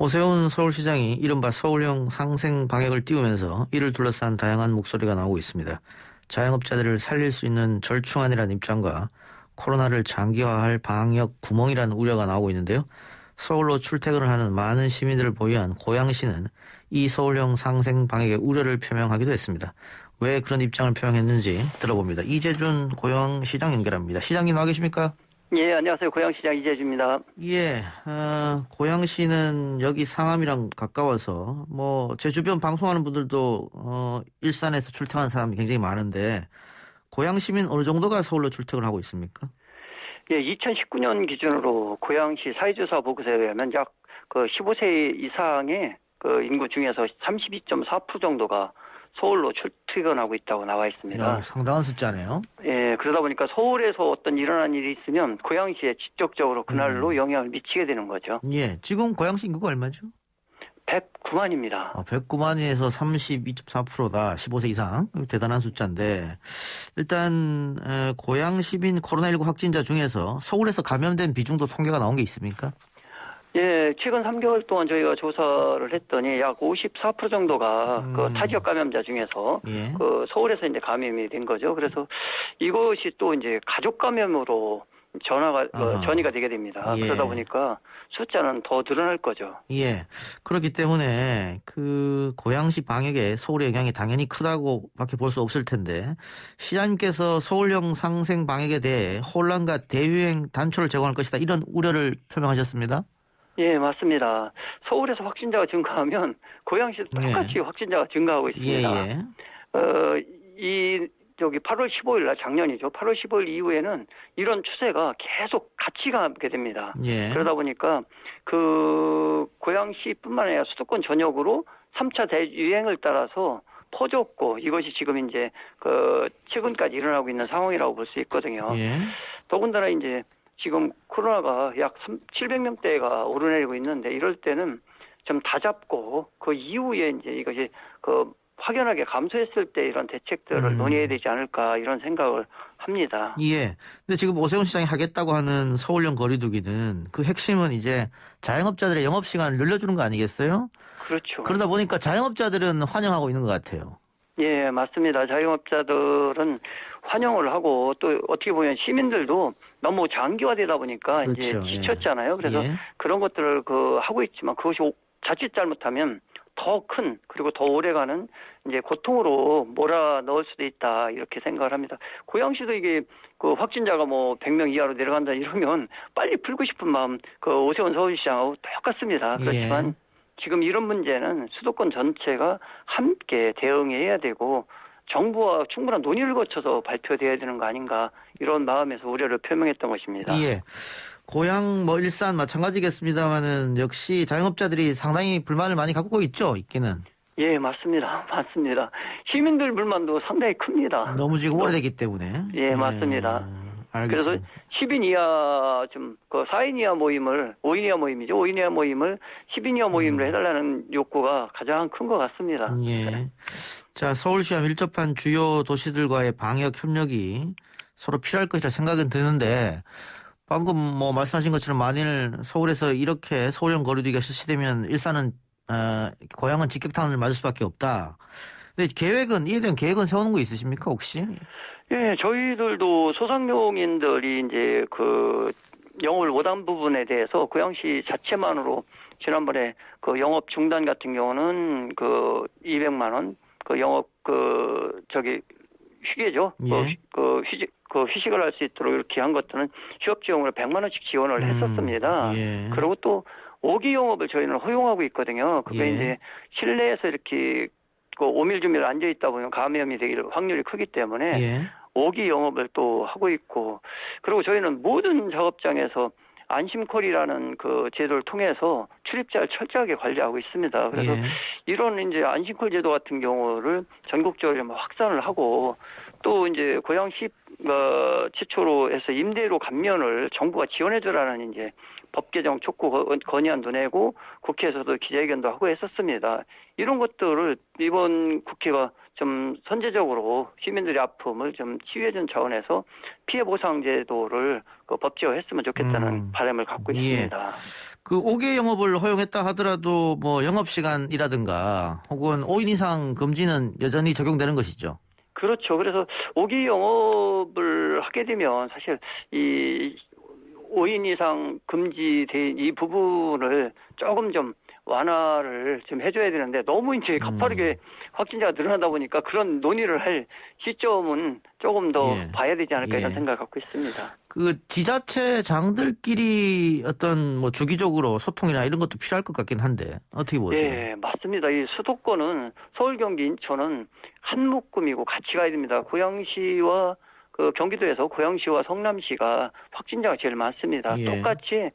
오세훈 서울시장이 이른바 서울형 상생 방역을 띄우면서 이를 둘러싼 다양한 목소리가 나오고 있습니다. 자영업자들을 살릴 수 있는 절충안이라는 입장과 코로나를 장기화할 방역 구멍이라는 우려가 나오고 있는데요. 서울로 출퇴근을 하는 많은 시민들을 보유한 고양시는 이 서울형 상생 방역의 우려를 표명하기도 했습니다. 왜 그런 입장을 표명했는지 들어봅니다. 이재준 고양시장 연결합니다. 시장님 나와 계십니까? 예, 안녕하세요. 고양시장 이재주입니다. 예, 고양시는 여기 상암이랑 가까워서 제 주변 방송하는 분들도 일산에서 출퇴근하는 사람이 굉장히 많은데 고양 시민 어느 정도가 서울로 출퇴근하고 있습니까? 예, 2019년 기준으로 고양시 사회조사 보고서에 의하면 약 15세 이상의 인구 중에서 32.4% 정도가 서울로 출퇴근하고 있다고 나와 있습니다. 야, 상당한 숫자네요. 예, 그러다 보니까 서울에서 어떤 일어난 일이 있으면 고양시에 직접적으로 그날로 영향을 미치게 되는 거죠. 예, 지금 고양시 인구가 얼마죠? 109만입니다. 109만에서 32.4%다. 15세 이상. 대단한 숫자인데 일단 고양 시민 코로나19 확진자 중에서 서울에서 감염된 비중도 통계가 나온 게 있습니까? 예, 최근 3개월 동안 저희가 조사를 했더니 약 54% 정도가 타 지역 감염자 중에서 예. 서울에서 이제 감염이 된 거죠. 그래서 이것이 또 이제 가족 감염으로 전이가 되게 됩니다. 예. 그러다 보니까 숫자는 더 늘어날 거죠. 예. 그렇기 때문에 고양시 방역에 서울의 영향이 당연히 크다고밖에 볼 수 없을 텐데 시장님께서 서울형 상생 방역에 대해 혼란과 대유행 단초를 제공할 것이다 이런 우려를 표명하셨습니다. 예, 맞습니다. 서울에서 확진자가 증가하면 고양시도 똑같이 확진자가 증가하고 있습니다. 예. 8월 15일 날 작년이죠. 8월 15일 이후에는 이런 추세가 계속 같이 가게 됩니다. 예. 그러다 보니까 고양시뿐만 아니라 수도권 전역으로 3차 대유행을 따라서 퍼졌고 이것이 지금 이제 최근까지 일어나고 있는 상황이라고 볼 수 있거든요. 예. 더군다나 이제 지금 코로나가 약 700명대가 오르내리고 있는데 이럴 때는 좀 다잡고 그 이후에 이제 이것이 확연하게 감소했을 때 이런 대책들을 논의해야 되지 않을까 이런 생각을 합니다. 예. 근데 지금 오세훈 시장이 하겠다고 하는 서울형 거리두기는 그 핵심은 이제 자영업자들의 영업시간을 늘려주는 거 아니겠어요? 그렇죠. 그러다 보니까 자영업자들은 환영하고 있는 것 같아요. 예, 맞습니다. 자영업자들은 환영을 하고 또 어떻게 보면 시민들도 너무 장기화되다 보니까 그렇죠. 이제 지쳤잖아요. 그래서 예. 그런 것들을 하고 있지만 그것이 자칫 잘못하면 더 큰 그리고 더 오래가는 이제 고통으로 몰아 넣을 수도 있다 이렇게 생각을 합니다. 고양시도 이게 확진자가 100명 이하로 내려간다 이러면 빨리 풀고 싶은 마음 오세훈 서울시장하고 똑같습니다. 그렇지만 예. 지금 이런 문제는 수도권 전체가 함께 대응해야 되고 정부와 충분한 논의를 거쳐서 발표돼야 되는 거 아닌가 이런 마음에서 우려를 표명했던 것입니다. 예. 고양 일산 마찬가지겠습니다만은 역시 자영업자들이 상당히 불만을 많이 갖고 있죠, 있기는. 예, 맞습니다. 맞습니다. 시민들 불만도 상당히 큽니다. 너무 지금 오래되기 때문에. 예, 맞습니다. 알겠습니다. 그래서 10인 이하 4인 이하 모임을 5인 이하 모임이죠. 5인 이하 모임을 10인 이하 모임으로 해달라는 욕구가 가장 큰 것 같습니다. 예. 자, 서울시와 밀접한 주요 도시들과의 방역 협력이 서로 필요할 것이라 생각은 드는데 방금 말씀하신 것처럼 만일 서울에서 이렇게 서울형 거리두기가 실시되면 일산은 고향은 직격탄을 맞을 수밖에 없다. 근데 이에 대한 계획은 세우는 거 있으십니까 혹시? 예, 저희들도 소상공인들이 이제 영업을 못한 부분에 대해서 고양시 자체만으로 지난번에 영업 중단 같은 경우는 200만 원, 영업 휴게죠. 예. 휴식을 할 수 있도록 이렇게 한 것들은 휴업 지원으로 100만 원씩 지원을 했었습니다. 예. 그리고 또 5기 영업을 저희는 허용하고 있거든요. 그게 예. 이제 실내에서 이렇게 오밀조밀 앉아 있다 보면 감염이 될 확률이 크기 때문에 예. 5기 영업을 또 하고 있고 그리고 저희는 모든 작업장에서 안심콜이라는 제도를 통해서 출입자를 철저하게 관리하고 있습니다. 그래서 예. 이런 이제 안심콜 제도 같은 경우를 전국적으로 확산을 하고 또 이제 고양시 최초로 해서 임대료 감면을 정부가 지원해주라는 이제 법 개정 촉구 건의안도 내고 국회에서도 기자회견도 하고 했었습니다. 이런 것들을 이번 국회가 좀 선제적으로 시민들의 아픔을 좀 치유해준 차원에서 피해 보상 제도를 법제화했으면 좋겠다는 바람을 갖고 예. 있습니다. 그 5개 영업을 허용했다 하더라도 뭐 영업 시간이라든가 혹은 5인 이상 금지는 여전히 적용되는 것이죠. 그렇죠. 그래서 5기 영업을 하게 되면 사실 이 5인 이상 금지된 이 부분을 조금 좀 완화를 좀 해줘야 되는데 너무 이제 가파르게 확진자가 늘어나다 보니까 그런 논의를 할 시점은 조금 더 예. 봐야 되지 않을까 예. 이런 생각을 갖고 있습니다. 그 지자체장들끼리 어떤 뭐 주기적으로 소통이나 이런 것도 필요할 것 같긴 한데 어떻게 보세요? 예, 맞습니다. 이 수도권은 서울, 경기, 인천은 한 묶음이고 같이 가야 됩니다. 고양시와 그 경기도에서 고양시와 성남시가 확진자가 제일 많습니다. 예. 똑같이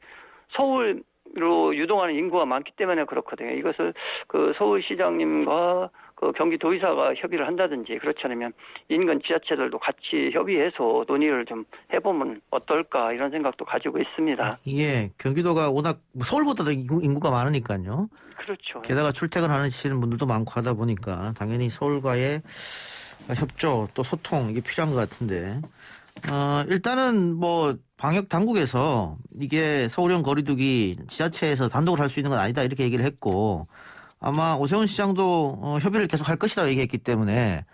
서울로 유동하는 인구가 많기 때문에 그렇거든요. 이것을 그 서울시장님과 그 경기도의사가 협의를 한다든지 그렇지 않으면 인근 지자체들도 같이 협의해서 논의를 좀 해보면 어떨까 이런 생각도 가지고 있습니다. 예, 경기도가 워낙 서울보다 더 인구가 많으니까요. 그렇죠. 게다가 출퇴근하시는 분들도 많고 하다 보니까 당연히 서울과의 협조 또 소통 이게 필요한 것 같은데 일단은 뭐 방역 당국에서 이게 서울형 거리두기 지자체에서 단독으로 할 수 있는 건 아니다 이렇게 얘기를 했고 아마 오세훈 시장도 협의를 계속 할 것이라고 얘기했기 때문에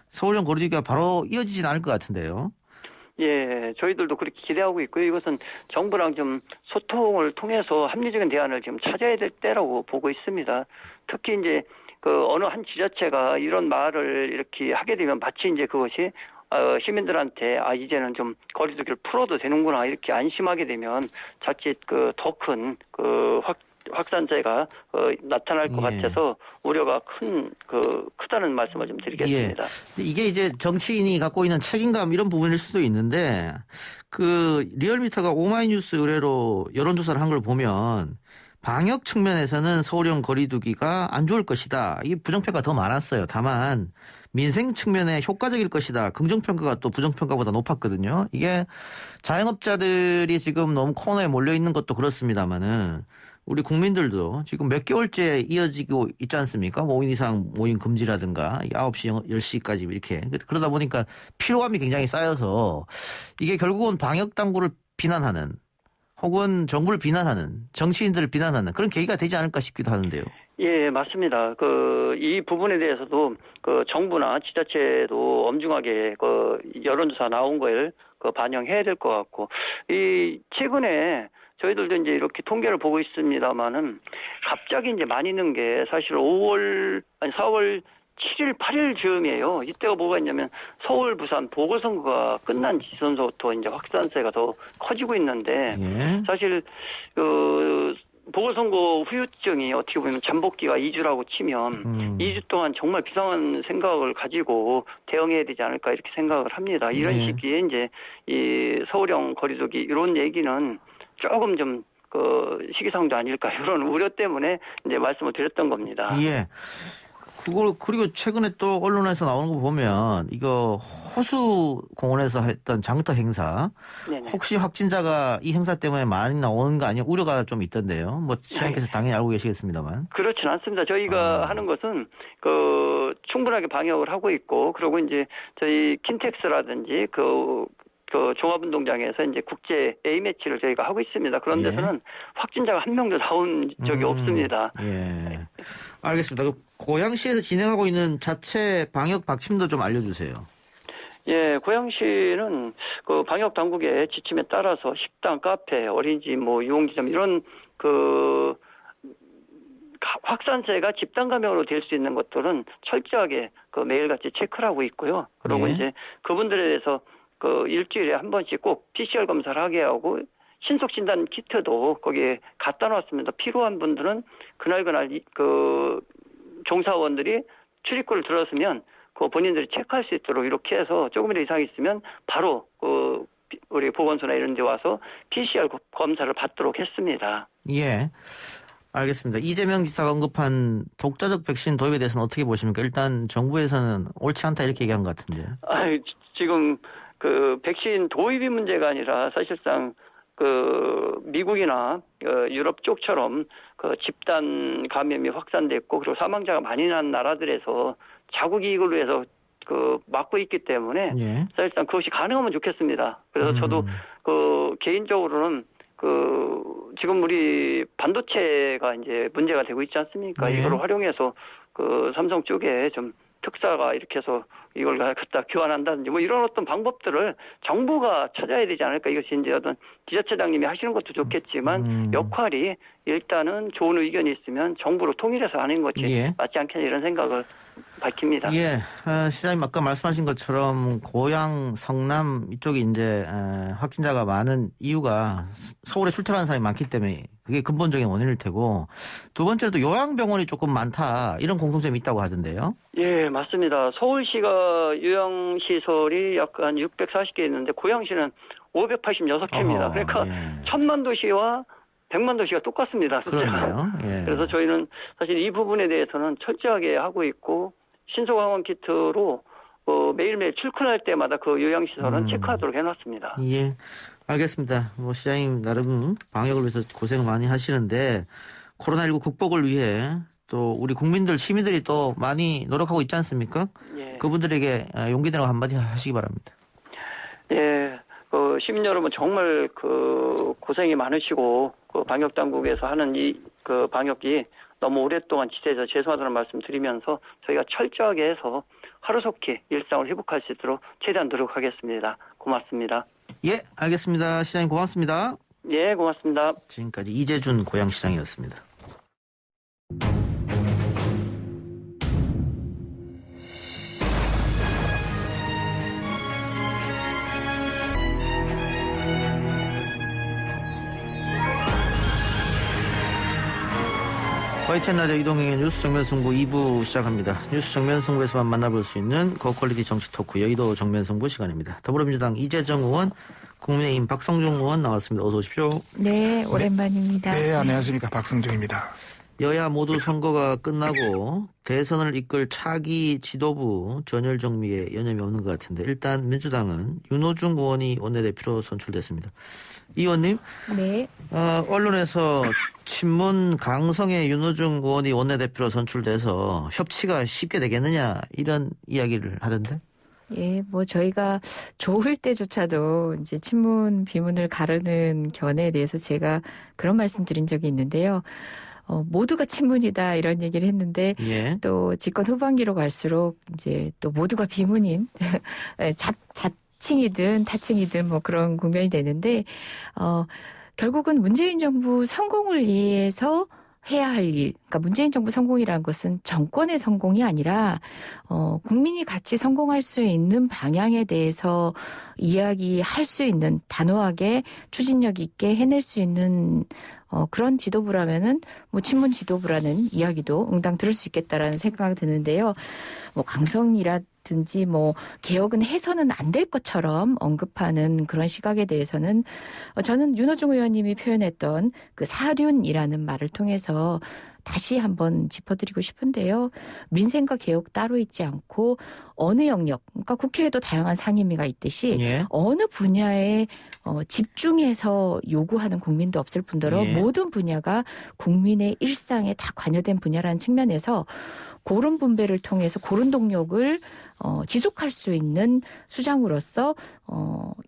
서울형 거리두기가 바로 이어지진 않을 것 같은데요. 예, 저희들도 그렇게 기대하고 있고요. 이것은 정부랑 좀 소통을 통해서 합리적인 대안을 지금 찾아야 될 때라고 보고 있습니다. 특히 이제 그 어느 한 지자체가 이런 말을 이렇게 하게 되면 마치 이제 그것이 시민들한테 이제는 좀 거리두기를 풀어도 되는구나 이렇게 안심하게 되면 자칫 그 더 큰 그 확산세가 나타날 것 같아서 우려가 크다는 말씀을 좀 드리겠습니다. 예. 이게 이제 정치인이 갖고 있는 책임감 이런 부분일 수도 있는데 그 리얼미터가 오마이뉴스 의뢰로 여론조사를 한 걸 보면 방역 측면에서는 서울형 거리두기가 안 좋을 것이다. 이게 부정평가 더 많았어요. 다만 민생 측면에 효과적일 것이다. 긍정평가가 또 부정평가보다 높았거든요. 이게 자영업자들이 지금 너무 코너에 몰려 있는 것도 그렇습니다만은 우리 국민들도 지금 몇 개월째 이어지고 있지 않습니까? 5인 이상 모임 금지라든가 9시, 10시까지 이렇게. 그러다 보니까 피로감이 굉장히 쌓여서 이게 결국은 방역당국을 비난하는 혹은 정부를 비난하는 정치인들을 비난하는 그런 계기가 되지 않을까 싶기도 하는데요. 예, 맞습니다. 이 부분에 대해서도 정부나 지자체도 엄중하게 여론조사 나온 걸 반영해야 될 것 같고, 최근에 저희들도 이제 이렇게 통계를 보고 있습니다만은 갑자기 이제 많이 는 게 사실 4월 7일, 8일 즈음이에요. 이때가 뭐가 있냐면 서울, 부산 보궐선거가 끝난 지선서부터 이제 확산세가 더 커지고 있는데 사실 보궐선거 후유증이 어떻게 보면 잠복기가 2주라고 치면 2주 동안 정말 비상한 생각을 가지고 대응해야 되지 않을까 이렇게 생각을 합니다. 이런 시기에 이제 이 서울형 거리두기 이런 얘기는 조금 좀 시기상도 아닐까 이런 우려 때문에 이제 말씀을 드렸던 겁니다. 예. 그리고 최근에 또 언론에서 나오는 거 보면 이거 호수 공원에서 했던 장터 행사 네네. 혹시 확진자가 이 행사 때문에 많이 나오는 거 아니냐 우려가 좀 있던데요. 뭐 시장님께서 당연히 알고 계시겠습니다만. 그렇진 않습니다. 저희가 하는 것은 충분하게 방역을 하고 있고 그리고 이제 저희 킨텍스라든지 종합운동장에서 이제 국제 A매치를 저희가 하고 있습니다. 그런 데서는 확진자가 한 명도 나온 적이 없습니다. 예. 알겠습니다. 고양시에서 진행하고 있는 자체 방역 방침도 좀 알려주세요. 예, 고양시는 방역 당국의 지침에 따라서 식당, 카페, 어린이집, 유흥지점 이런 확산세가 집단 감염으로 될 수 있는 것들은 철저하게 매일같이 체크를 하고 있고요. 그리고 이제 그분들에 대해서 일주일에 한 번씩 꼭 PCR 검사를 하게 하고 신속 진단 키트도 거기에 갖다 놨습니다. 필요한 분들은 그날 종사원들이 출입구를 들어서면 본인들이 체크할 수 있도록 이렇게 해서 조금이라도 이상이 있으면 바로 우리 보건소나 이런 데 와서 PCR 검사를 받도록 했습니다. 예. 알겠습니다. 이재명 지사가 언급한 독자적 백신 도입에 대해서는 어떻게 보십니까? 일단 정부에서는 옳지 않다 이렇게 얘기한 것 같은데. 지금 백신 도입이 문제가 아니라 사실상 미국이나 유럽 쪽처럼 집단 감염이 확산됐고 그리고 사망자가 많이 난 나라들에서 자국 이익을 위해서 막고 있기 때문에 예. 사실상 그것이 가능하면 좋겠습니다. 그래서 저도 개인적으로는 지금 우리 반도체가 이제 문제가 되고 있지 않습니까? 예. 이걸 활용해서 삼성 쪽에 좀 특사가 이렇게 해서 이걸 갖다 교환한다든지 뭐 이런 어떤 방법들을 정부가 찾아야 되지 않을까. 이것이 이제 어떤 지자체장님이 하시는 것도 좋겠지만 역할이 일단은 좋은 의견이 있으면 정부로 통일해서 하는 것이 예. 맞지 않겠냐 이런 생각을 밝힙니다. 예, 시장님 아까 말씀하신 것처럼 고향 성남 이쪽이 이제 확진자가 많은 이유가 서울에 출퇴근하는 사람이 많기 때문에 그게 근본적인 원인일 테고 두 번째로 요양병원이 조금 많다 이런 공통점이 있다고 하던데요. 예, 맞습니다. 서울시가 요양시설이 약간 640개 있는데 고양시는 586개입니다. 그러니까 예. 1000만 도시와 100만 도시가 똑같습니다. 그렇네요. 예. 그래서 저희는 사실 이 부분에 대해서는 철저하게 하고 있고 신속항원 키트로 매일매일 출근할 때마다 그 요양시설은 체크하도록 해놨습니다. 예, 알겠습니다. 뭐 시장님 나름 방역을 위해서 고생 많이 하시는데 코로나19 극복을 위해 또 우리 국민들 시민들이 또 많이 노력하고 있지 않습니까? 예. 그분들에게 용기 내라고 한마디 하시기 바랍니다. 예, 시민 여러분 정말 고생이 많으시고 방역 당국에서 하는 이 방역이 너무 오랫동안 지체해서 죄송하다는 말씀 드리면서 저희가 철저하게 해서 하루속히 일상을 회복할 수 있도록 최대한 노력하겠습니다. 고맙습니다. 예, 알겠습니다. 시장님 고맙습니다. 예, 고맙습니다. 지금까지 이재준 고양시장이었습니다. YTN 라디오 이동행의 뉴스 정면 승부 2부 시작합니다. 뉴스 정면 승부에서만 만나볼 수 있는 고퀄리티 정치 토크 여의도 정면 승부 시간입니다. 더불어민주당 이재정 의원, 국민의힘 박성중 의원 나왔습니다. 어서 오십시오. 네, 오랜만입니다. 네, 안녕하십니까. 박성중입니다. 여야 모두 선거가 끝나고 대선을 이끌 차기 지도부 전열 정비에 여념이 없는 것 같은데 일단 민주당은 윤호중 의원이 원내대표로 선출됐습니다. 이 의원님, 네. 언론에서 친문 강성의 윤호중 의원이 원내대표로 선출돼서 협치가 쉽게 되겠느냐 이런 이야기를 하던데. 예, 뭐 저희가 좋을 때조차도 이제 친문 비문을 가르는 견해에 대해서 제가 그런 말씀 드린 적이 있는데요. 모두가 친문이다 이런 얘기를 했는데 예. 또 집권 후반기로 갈수록 이제 또 모두가 비문인 자칭이든 타칭이든 뭐 그런 국면이 되는데 결국은 문재인 정부 성공을 위해서 해야 할 일, 그러니까 문재인 정부 성공이라는 것은 정권의 성공이 아니라 국민이 같이 성공할 수 있는 방향에 대해서 이야기할 수 있는 단호하게 추진력 있게 해낼 수 있는 그런 지도부라면은 뭐 친문 지도부라는 이야기도 응당 들을 수 있겠다라는 생각이 드는데요. 뭐 강성이라든지 뭐 개혁은 해서는 안 될 것처럼 언급하는 그런 시각에 대해서는 저는 윤호중 의원님이 표현했던 그 사륜이라는 말을 통해서 다시 한번 짚어드리고 싶은데요. 민생과 개혁 따로 있지 않고 어느 영역, 그러니까 국회에도 다양한 상임위가 있듯이 예. 어느 분야에 집중해서 요구하는 국민도 없을 뿐더러 예. 모든 분야가 국민의 일상에 다 관여된 분야라는 측면에서 고른 분배를 통해서 고른 동력을 지속할 수 있는 수장으로서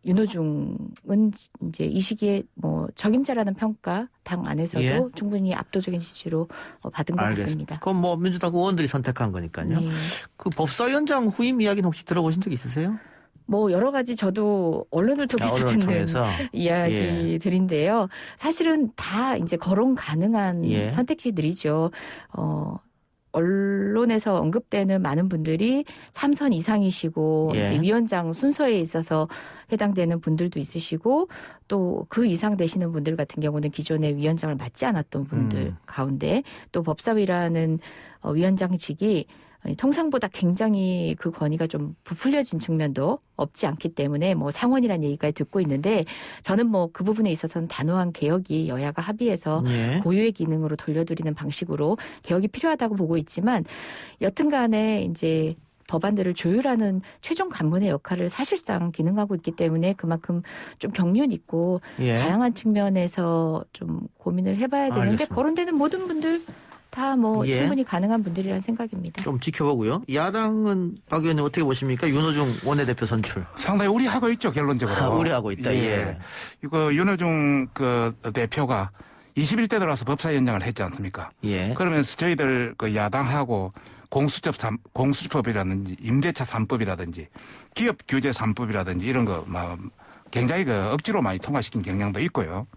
윤호중은 이제 이 시기에 뭐 적임자라는 평가 당 안에서도 예. 충분히 압도적인 지지로 받은 것 같습니다. 그건 뭐 민주당 의원들이 선택한 거니까요. 네. 그 법사위원장 후임 이야기는 혹시 들어보신 적 있으세요? 뭐 여러 가지 저도 언론을 통해서 언론을 듣는 통해서. 이야기들인데요. 사실은 다 이제 거론 가능한 예. 선택지들이죠. 언론에서 언급되는 많은 분들이 3선 이상이시고 예. 이제 위원장 순서에 있어서 해당되는 분들도 있으시고 또 그 이상 되시는 분들 같은 경우는 기존에 위원장을 맡지 않았던 분들 가운데 또 법사위라는 위원장직이 통상보다 굉장히 그 권위가 좀 부풀려진 측면도 없지 않기 때문에 뭐 상원이라는 얘기까지 듣고 있는데 저는 뭐 그 부분에 있어서는 단호한 개혁이 여야가 합의해서 예. 고유의 기능으로 돌려드리는 방식으로 개혁이 필요하다고 보고 있지만 여튼 간에 이제 법안들을 조율하는 최종 간문의 역할을 사실상 기능하고 있기 때문에 그만큼 좀 경륜 있고 예. 다양한 측면에서 좀 고민을 해봐야 되는데 알겠습니다. 거론되는 모든 분들 다 뭐 예. 충분히 가능한 분들이라는 생각입니다. 좀 지켜보고요. 야당은 박 의원님 어떻게 보십니까? 윤호중 원내대표 선출. 상당히 우려하고 있죠, 결론적으로. 우려하고 있다. 예. 이거 윤호중 그 대표가 21대 들어와서 법사위원장을 했지 않습니까? 예. 그러면서 저희들 그 야당하고 공수처법이라든지 임대차 3법이라든지 기업 규제 3법이라든지 이런 거 막 굉장히 그 억지로 많이 통과시킨 경향도 있고요.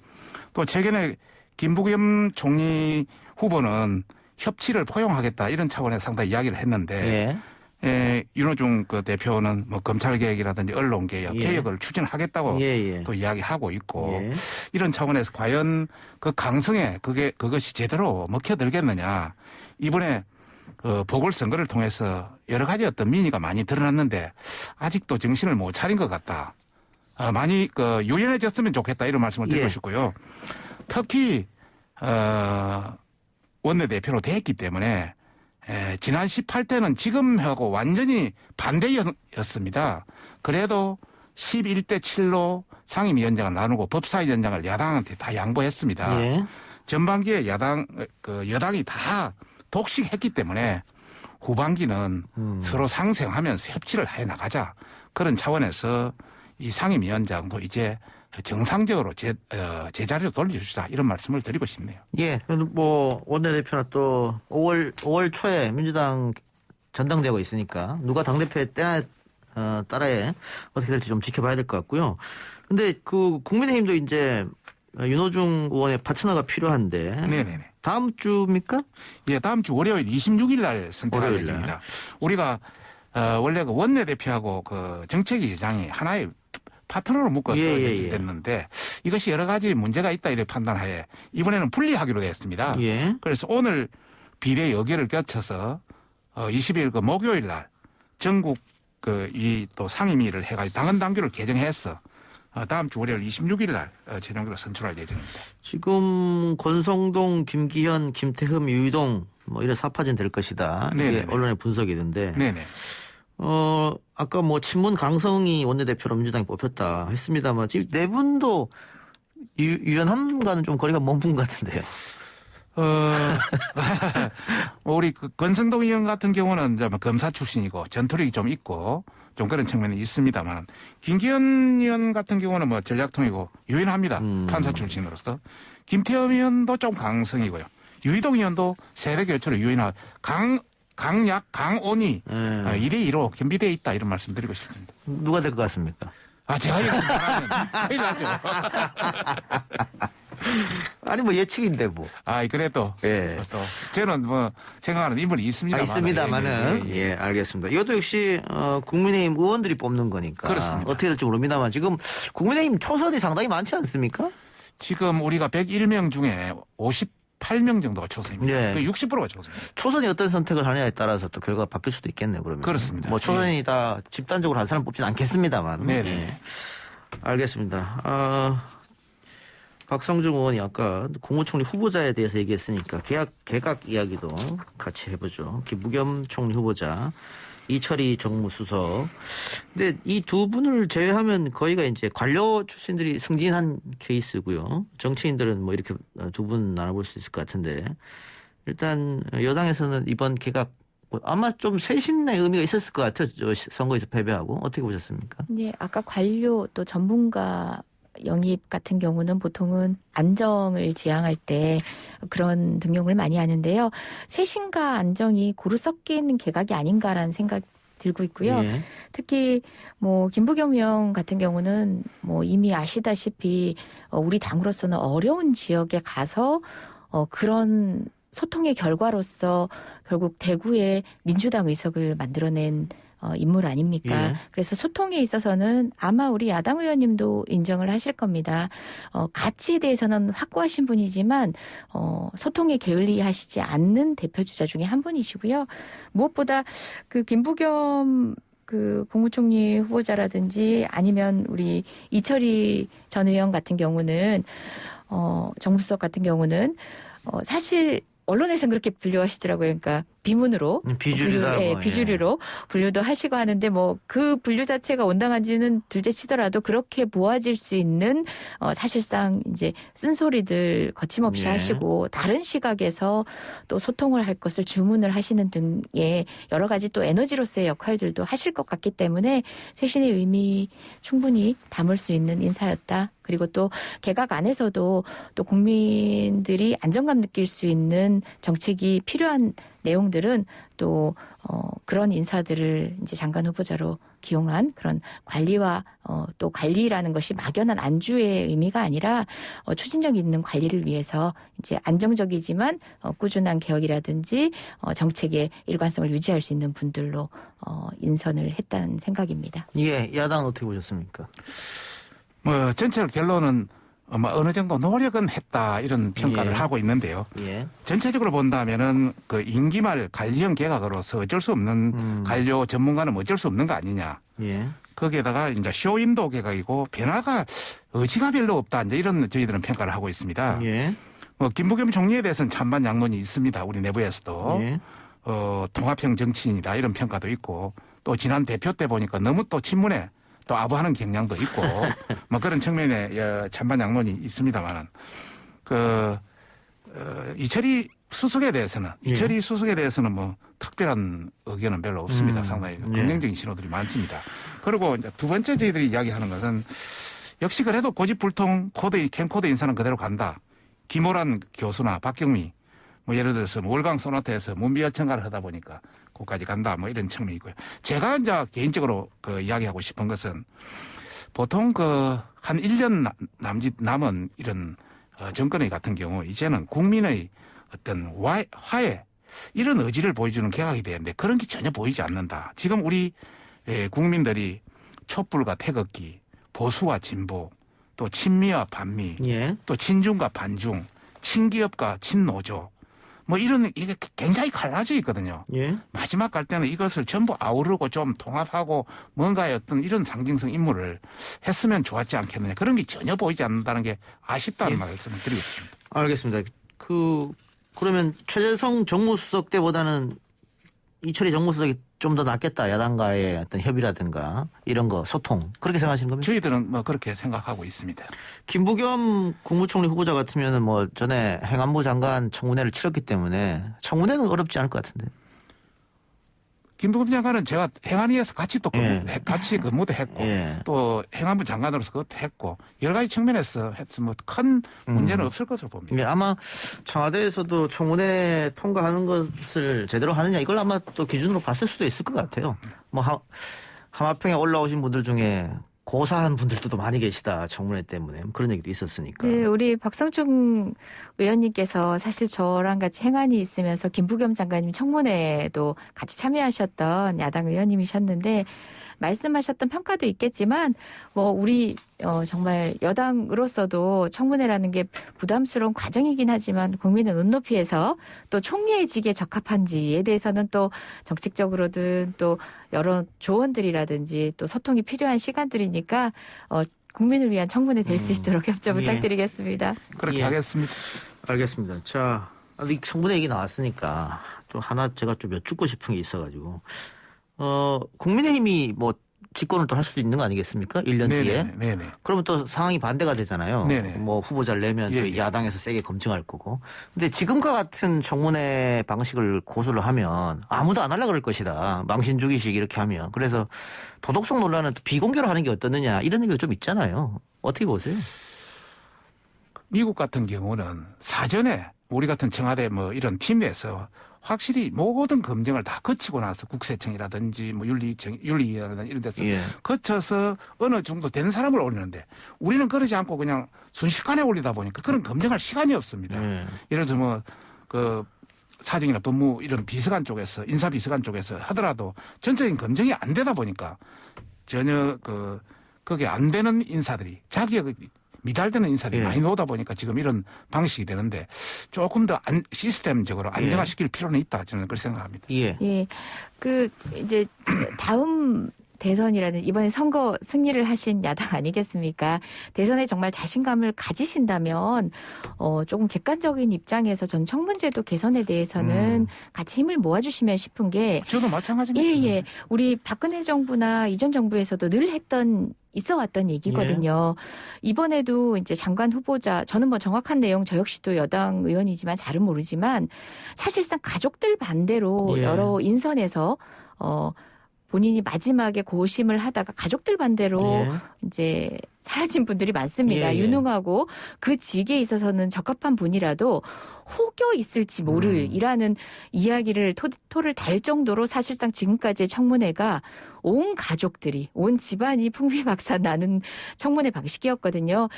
또 최근에 김부겸 총리 후보는 협치를 포용하겠다 이런 차원에서 상당히 이야기를 했는데 윤호중 그 대표는 뭐 검찰 개혁이라든지 언론 개혁, 개혁을 추진하겠다고 또 이야기하고 있고 이런 차원에서 과연 그 강성에 그것이 제대로 먹혀들겠느냐. 이번에 보궐선거를 통해서 여러 가지 어떤 민의가 많이 드러났는데 아직도 정신을 못 차린 것 같다. 많이 유연해졌으면 좋겠다 이런 말씀을 드리고 싶고요. 특히 원내대표로 됐기 때문에 지난 18대는 지금하고 완전히 반대였습니다. 그래도 11대 7로 상임위원장을 나누고 법사위원장을 야당한테 다 양보했습니다. 전반기에 여당이 다 독식했기 때문에 후반기는 서로 상생하면서 협치를 해 나가자. 그런 차원에서 이 상임위원장도 이제 정상적으로 제자리로 돌려주자 이런 말씀을 드리고 싶네요. 예, 뭐 원내대표나 또 5월 초에 민주당 전당대회가 있으니까 누가 당대표에 따라에 어떻게 될지 좀 지켜봐야 될 것 같고요. 근데 그 국민의힘도 이제 윤호중 의원의 파트너가 필요한데. 네네네. 다음 주입니까? 예, 다음 주 월요일 26일 날 선택할 예정입니다. 우리가 원래 그 원내대표하고 그 정책위 의장이 하나의 파트너로 묶어서 됐는데 이것이 여러 가지 문제가 있다 이렇게 판단하에 이번에는 분리하기로 됐습니다. 그래서 오늘 비례 여결을 거쳐서 20일 그 목요일 날 전국 이 또 상임위를 해가지고 당헌 당규를 개정해서 다음 주 월요일 26일 날 최종적으로 선출할 예정입니다. 지금 권성동, 김기현, 김태흠, 유이동 뭐 이런 사파진 될 것이다. 이게 언론의 분석이던데. 네네. 아까 뭐 친문 강성이 원내대표로 민주당이 뽑혔다 했습니다만 지금 네 분도 유연함과는 좀 거리가 먼 분 같은데요. 우리 권성동 의원 같은 경우는 이제 검사 출신이고 전투력이 좀 있고 좀 그런 측면이 있습니다만 김기현 의원 같은 경우는 뭐 전략통이고 유연합니다. 판사 출신으로서. 김태흠 의원도 좀 강성이고요. 유이동 의원도 세대 교체로 유연하고 강약, 강온이 1대2로 겸비되어 있다 이런 말씀 드리고 싶습니다. 누가 될 것 같습니까? 제가 이렇게 말하면 큰일 나죠. 아니 뭐 예측인데 뭐. 그래도 또 저는 뭐 생각하는 인물이 있습니다만은. 예, 알겠습니다. 이것도 역시 국민의힘 의원들이 뽑는 거니까. 그렇습니다. 어떻게 될지 모릅니다만 지금 국민의힘 초선이 상당히 많지 않습니까? 지금 우리가 101명 중에 58명 정도가 초선입니다. 60%가 초선입니다. 초선이 어떤 선택을 하느냐에 따라서 또 결과가 바뀔 수도 있겠네요. 그러면. 그렇습니다. 뭐 초선이 다 집단적으로 한 사람 뽑지는 않겠습니다만. 네네. 알겠습니다. 박성중 의원이 아까 국무총리 후보자에 대해서 얘기했으니까 개각 이야기도 같이 해보죠. 김부겸 총리 후보자, 이철희 정무수석. 근데 이 두 분을 제외하면 거의가 이제 관료 출신들이 승진한 케이스고요. 정치인들은 뭐 이렇게 두 분 나눠볼 수 있을 것 같은데 일단 여당에서는 이번 개각 아마 좀 쇄신의 의미가 있었을 것 같아요. 선거에서 패배하고 어떻게 보셨습니까? 네, 아까 관료 또 전문가 영입 같은 경우는 보통은 안정을 지향할 때 그런 등용을 많이 하는데요. 쇄신과 안정이 고루 섞여 있는 개각이 아닌가라는 생각 들고 있고요. 특히 뭐 김부겸 의원 같은 경우는 뭐 이미 아시다시피 우리 당으로서는 어려운 지역에 가서 그런 소통의 결과로서 결국 대구에 민주당 의석을 만들어낸 인물 아닙니까? 그래서 소통에 있어서는 아마 우리 야당 의원님도 인정을 하실 겁니다. 가치에 대해서는 확고하신 분이지만 소통에 게을리하시지 않는 대표주자 중에 한 분이시고요. 무엇보다 그 김부겸 그 국무총리 후보자라든지 아니면 우리 이철희 전 의원 같은 경우는 정무수석 같은 경우는 사실 언론에서는 그렇게 분류하시더라고요. 그러니까 비문으로 비주류다, 예, 뭐, 예. 비주류로 분류도 하시고 하는데 뭐 그 분류 자체가 온당한지는 둘째치더라도 그렇게 보아질 수 있는 사실상 이제 쓴소리들 거침없이 예. 하시고 다른 시각에서 또 소통을 할 것을 주문을 하시는 등의 여러 가지 또 에너지로서의 역할들도 하실 것 같기 때문에 쇄신의 의미 충분히 담을 수 있는 인사였다. 그리고 또 개각 안에서도 또 국민들이 안정감 느낄 수 있는 정책이 필요한 내용들은 또 그런 인사들을 이제 장관 후보자로 기용한 그런 관리와 또 관리라는 것이 막연한 안주의 의미가 아니라 추진력 있는 관리를 위해서 이제 안정적이지만 꾸준한 개혁이라든지 정책의 일관성을 유지할 수 있는 분들로 인선을 했다는 생각입니다. 예, 야당은 어떻게 보셨습니까? 뭐 전체적 결론은 어느 정도 노력은 했다 이런 평가를 예. 하고 있는데요. 예. 전체적으로 본다면은 그 임기 말 관리형 개각으로서 어쩔 수 없는 관료 전문가는 어쩔 수 없는 거 아니냐. 예. 거기에다가 이제 쇼인도 개각이고 변화가 의지가 별로 없다. 이제 이런 저희들은 평가를 하고 있습니다. 예. 뭐 김부겸 총리에 대해서는 찬반 양론이 있습니다. 우리 내부에서도 예. 통합형 정치인이다 이런 평가도 있고 또 지난 대표 때 보니까 너무 또 친문에 또 아부하는 경향도 있고 뭐 그런 측면에 찬반 양론이 있습니다만은 이철희 수석에 대해서는 예. 이철희 수석에 대해서는 뭐 특별한 의견은 별로 없습니다. 상당히 예. 긍정적인 신호들이 많습니다. 그리고 이제 두 번째 저희들이 이야기하는 것은 역시 그래도 고집불통 캠코더 인사는 그대로 간다. 김호란 교수나 박경미 뭐 예를 들어서 월강 소나타에서 문비열 청가를 하다 보니까 거기까지 간다 뭐 이런 측면이고요. 제가 이제 개인적으로 이야기하고 싶은 것은 보통 한 1년 남은 이런 정권의 같은 경우 이제는 국민의 어떤 화해 이런 의지를 보여주는 개각이 되는데 그런 게 전혀 보이지 않는다. 지금 우리 국민들이 촛불과 태극기, 보수와 진보, 또 친미와 반미, 예. 또 친중과 반중, 친기업과 친노조 뭐 이런 이게 굉장히 갈라져 있거든요. 예. 마지막 갈 때는 이것을 전부 아우르고 좀 통합하고 뭔가의 어떤 이런 상징성 임무를 했으면 좋았지 않겠느냐. 그런 게 전혀 보이지 않는다는 게 아쉽다는 말씀을 드리고 싶습니다. 알겠습니다. 그러면 최재성 정무수석 때보다는 이철희 정무수석이 좀 더 낫겠다. 야당과의 어떤 협의라든가 이런 거 소통. 그렇게 생각하시는 겁니까? 저희들은 뭐 그렇게 생각하고 있습니다. 김부겸 국무총리 후보자 같으면은 뭐 전에 행안부 장관 청문회를 치렀기 때문에 청문회는 어렵지 않을 것 같은데. 김부겸 장관은 제가 행안위에서 같이 또 같이 근무도 했고 예. 또 행안부 장관으로서 그것도 했고 여러 가지 측면에서 했으면 큰 문제는 없을 것으로 봅니다. 예, 아마 청와대에서도 청문회 통과하는 것을 제대로 하느냐 이걸 아마 또 기준으로 봤을 수도 있을 것 같아요. 뭐 하마평에 올라오신 분들 중에 고사한 분들도 또 많이 계시다. 청문회 때문에 그런 얘기도 있었으니까. 네, 우리 박성중 의원님께서 사실 저랑 같이 행안이 있으면서 김부겸 장관님 청문회에도 같이 참여하셨던 야당 의원님이셨는데 말씀하셨던 평가도 있겠지만 뭐 우리 정말 여당으로서도 청문회라는 게 부담스러운 과정이긴 하지만 국민의 눈높이에서 또 총리의 직에 적합한지에 대해서는 또 정책적으로든 또 여러 조언들이라든지 또 소통이 필요한 시간들이니까 국민을 위한 청문회 될 수 있도록 협조 예. 부탁드리겠습니다. 그렇게 예. 하겠습니다. 알겠습니다. 자, 이 청문회 얘기 나왔으니까 또 하나 제가 좀 여쭙고 싶은 게 있어가지고 국민의힘이 뭐 집권을 또 할 수도 있는 거 아니겠습니까? 1년 뒤에. 네네. 그러면 또 상황이 반대가 되잖아요. 네네. 뭐 후보자를 내면 예, 또 예. 야당에서 세게 검증할 거고. 근데 지금과 같은 청문회 방식을 고수를 하면 아무도 안 하려고 그럴 것이다. 망신주기식 이렇게 하면. 그래서 도덕성 논란은 또 비공개로 하는 게 어떻느냐 이런 얘기가 좀 있잖아요. 어떻게 보세요? 미국 같은 경우는 사전에 우리 같은 청와대 뭐 이런 팀 내에서 확실히 모든 검증을 다 거치고 나서 국세청이라든지 뭐 윤리위라든지 이런 데서 예. 거쳐서 어느 정도 된 사람을 올리는데 우리는 그러지 않고 그냥 순식간에 올리다 보니까 그런 검증할 시간이 없습니다. 예를 들어 뭐 사정이나 법무 이런 비서관 쪽에서 인사비서관 쪽에서 하더라도 전체적인 검증이 안 되다 보니까 전혀 그게 안 되는 인사들이 자기의 미달되는 인사들이 예. 많이 나오다 보니까 지금 이런 방식이 되는데 조금 더 시스템적으로 안정화시킬 필요는 있다. 저는 그렇게 생각합니다. 예. 예. 이제 다음 대선이라는 이번에 선거 승리를 하신 야당 아니겠습니까? 대선에 정말 자신감을 가지신다면 조금 객관적인 입장에서 전 청문제도 개선에 대해서는 같이 힘을 모아주시면 싶은 게 저도 마찬가지입니다. 예. 우리 박근혜 정부나 이전 정부에서도 늘 있어 왔던 얘기거든요. 이번에도 이제 장관 후보자, 저는 뭐 정확한 내용 저 역시도 여당 의원이지만 잘은 모르지만 사실상 가족들 반대로 여러 인선에서 본인이 마지막에 고심을 하다가 가족들 반대로 이제 사라진 분들이 많습니다. 유능하고 그 직에 있어서는 적합한 분이라도 혹여 있을지 모를이라는 이야기를 토를 달 정도로 사실상 지금까지의 청문회가 온 가족들이, 온 집안이 풍비박산 나는 청문회 방식이었거든요.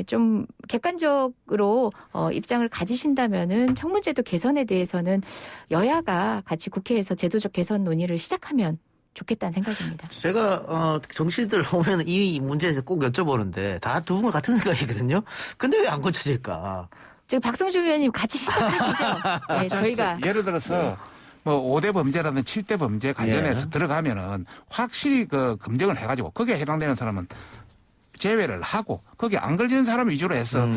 좀 객관적으로 입장을 가지신다면은 청문제도 개선에 대해서는 여야가 같이 국회에서 제도적 개선 논의를 시작하면 좋겠다는 생각입니다. 제가 정치인들 오면 이 문제에서 꼭 여쭤보는데 다 두 분과 같은 생각이거든요. 근데 왜 안 고쳐질까? 지금 박성중 의원님 같이 시작하시죠. 네, 저희가 예를 들어서 뭐 5대 범죄라든지 7대 범죄 관련해서 들어가면은 확실히 그 검증을 해가지고 거기에 해당되는 사람은 제외를 하고 거기에 안 걸리는 사람 위주로 해서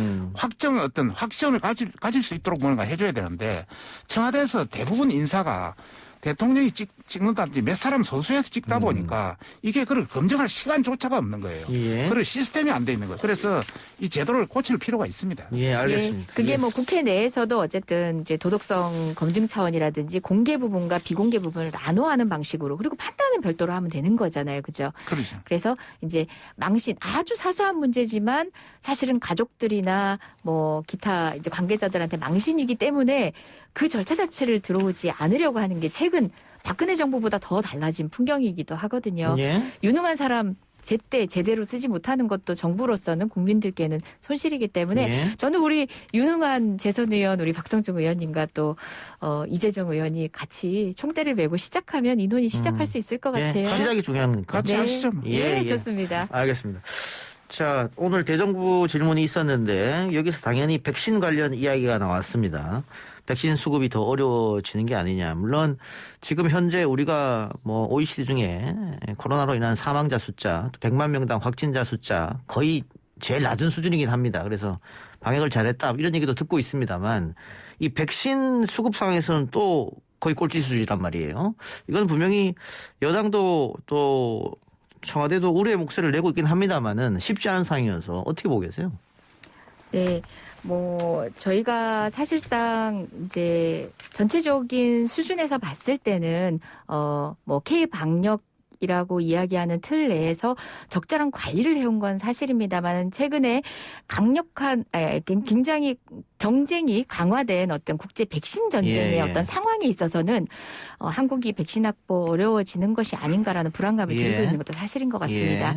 어떤 확신을 가질 수 있도록 뭔가 해줘야 되는데 청와대에서 대부분 인사가 대통령이 찍는다든지 몇 사람 소수해서 찍다 보니까 이게 그걸 검증할 시간조차가 없는 거예요. 그런 시스템이 안 돼 있는 거예요. 그래서 이 제도를 고칠 필요가 있습니다. 예, 알겠습니다. 그게 뭐 국회 내에서도 어쨌든 이제 도덕성 검증 차원이라든지 공개 부분과 비공개 부분을 나눠하는 방식으로 그리고 판단은 별도로 하면 되는 거잖아요. 그죠? 그렇죠. 그래서 이제 망신 아주 사소한 문제지만 사실은 가족들이나 뭐 기타 이제 관계자들한테 망신이기 때문에 그 절차 자체를 들어오지 않으려고 하는 게 최근 박근혜 정부보다 더 달라진 풍경이기도 하거든요. 유능한 사람 제때 제대로 쓰지 못하는 것도 정부로서는 국민들께는 손실이기 때문에 저는 우리 유능한 재선 의원 우리 박성중 의원님과 또 이재정 의원이 같이 총대를 메고 시작하면 이 논의 시작할 수 있을 것 같아요. 시작이 중요한 거니까. 같이 하시죠. 좋습니다. 알겠습니다. 자, 오늘 대정부 질문이 있었는데 여기서 당연히 백신 관련 이야기가 나왔습니다. 백신 수급이 더 어려워지는 게 아니냐. 물론 지금 현재 우리가 뭐 OECD 중에 코로나로 인한 사망자 숫자, 또 100만 명당 확진자 숫자 거의 제일 낮은 수준이긴 합니다. 그래서 방역을 잘했다 이런 얘기도 듣고 있습니다만 이 백신 수급 상황에서는 또 거의 꼴찌 수준이란 말이에요. 이건 분명히 여당도 또 청와대도 우려의 목소리를 내고 있긴 합니다만은 쉽지 않은 상황이어서 어떻게 보고 계세요? 네. 뭐 저희가 사실상 이제 전체적인 수준에서 봤을 때는 뭐 K 방역이라고 이야기하는 틀 내에서 적절한 관리를 해온 건 사실입니다만 최근에 굉장히 경쟁이 강화된 어떤 국제 백신 전쟁의 어떤 상황에 있어서는 한국이 백신 확보 어려워지는 것이 아닌가라는 불안감을 들고 있는 것도 사실인 것 같습니다.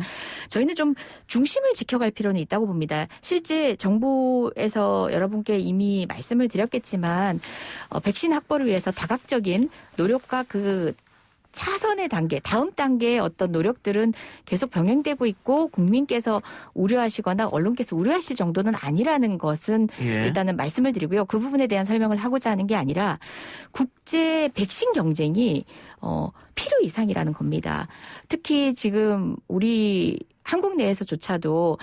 저희는 좀 중심을 지켜갈 필요는 있다고 봅니다. 실제 정부에서 여러분께 이미 말씀을 드렸겠지만 백신 확보를 위해서 다각적인 노력과 그 차선의 단계, 다음 단계의 어떤 노력들은 계속 병행되고 있고 국민께서 우려하시거나 언론께서 우려하실 정도는 아니라는 것은 일단은 말씀을 드리고요. 그 부분에 대한 설명을 하고자 하는 게 아니라 국제 백신 경쟁이 필요 이상이라는 겁니다. 특히 지금 우리 한국 내에서조차도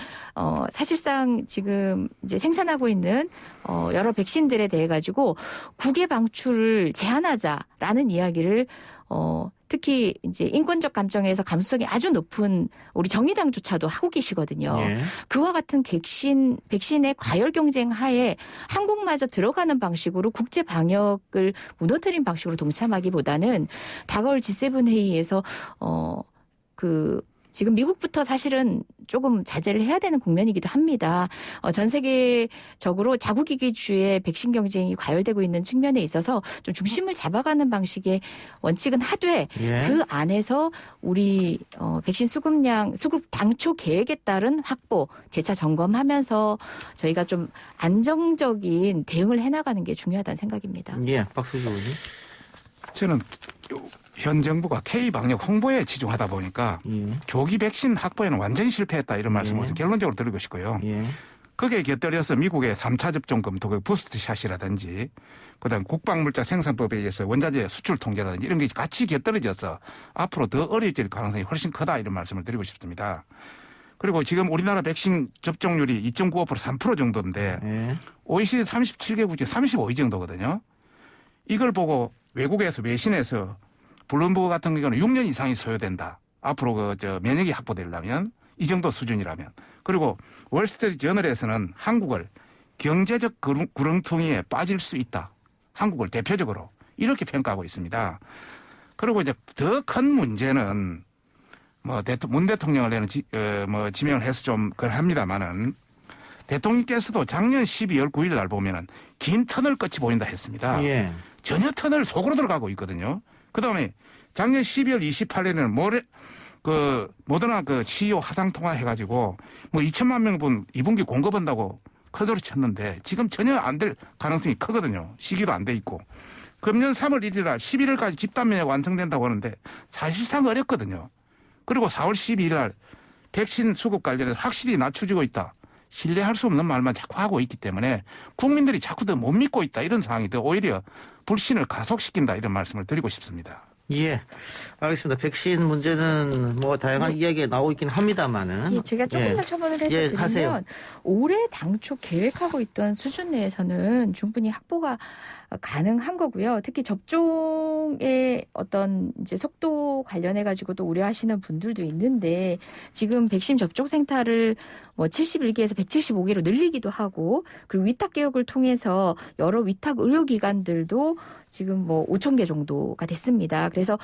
사실상 지금 이제 생산하고 있는 여러 백신들에 대해 가지고 국외 방출을 제한하자라는 이야기를 특히 이제 인권적 감정에서 감수성이 아주 높은 우리 정의당조차도 하고 계시거든요. 그와 같은 백신의 과열 경쟁 하에 한국마저 들어가는 방식으로 국제 방역을 무너뜨린 방식으로 동참하기보다는 다가올 G7 회의에서 지금 미국부터 사실은 조금 자제를 해야 되는 국면이기도 합니다. 전 세계적으로 자국이기주의 백신 경쟁이 과열되고 있는 측면에 있어서 좀 중심을 잡아가는 방식의 원칙은 하되 그 안에서 우리 백신 수급 당초 계획에 따른 확보 재차 점검하면서 저희가 좀 안정적인 대응을 해나가는 게 중요하다는 생각입니다. 박수주 의원님. 저는 현 정부가 K 방역 홍보에 치중하다 보니까 조기 백신 확보에는 완전히 실패했다 이런 말씀을 결론적으로 드리고 싶고요. 거기에 곁들여서 미국의 3차 접종 검토, 그 부스트샷이라든지 그다음 국방물자 생산법에 의해서 원자재 수출 통제라든지 이런 게 같이 곁들여져서 앞으로 더 어려질 가능성이 훨씬 크다 이런 말씀을 드리고 싶습니다. 그리고 지금 우리나라 백신 접종률이 2.95% 3% 정도인데 OECD 37개국 중 35위 정도거든요. 이걸 보고 외국에서 외신에서 블룸버그 같은 경우는 6년 이상이 소요된다. 앞으로 면역이 확보되려면 이 정도 수준이라면. 그리고 월스트리트 저널에서는 한국을 경제적 구렁텅이에 빠질 수 있다. 한국을 대표적으로 이렇게 평가하고 있습니다. 그리고 이제 더 큰 문제는 문 대통령을 지명을 해서 좀 그걸 합니다만은 대통령께서도 작년 12월 9일 날 보면은 긴 터널 끝이 보인다 했습니다. 예. 전혀 터널 속으로 들어가고 있거든요. 그 다음에 작년 12월 28일에는 모더나 CEO 화상통화 해가지고 2천만 명분 2분기 공급한다고 큰소리 쳤는데 지금 전혀 안 될 가능성이 크거든요. 시기도 안 돼 있고. 금년 3월 1일 날 11일까지 집단 면역 완성된다고 하는데 사실상 어렵거든요. 그리고 4월 12일 날 백신 수급 관련해서 확실히 낮춰지고 있다. 신뢰할 수 없는 말만 자꾸 하고 있기 때문에 국민들이 자꾸 더 못 믿고 있다. 이런 상황이 더 오히려 불신을 가속시킨다. 이런 말씀을 드리고 싶습니다. 예, 알겠습니다. 백신 문제는 다양한 이야기가 나오고 있긴 합니다만은. 예, 제가 조금만 첨언을 해서 드리면 올해 당초 계획하고 있던 수준 내에서는 충분히 확보가 가능한 거고요. 특히 접종의 어떤 이제 속도 관련해 가지고도 우려하시는 분들도 있는데 지금 백신 접종 센터를 71개에서 175개로 늘리기도 하고 그리고 위탁 개혁을 통해서 여러 위탁 의료기관들도 지금 5,000개 정도가 됐습니다. 그래서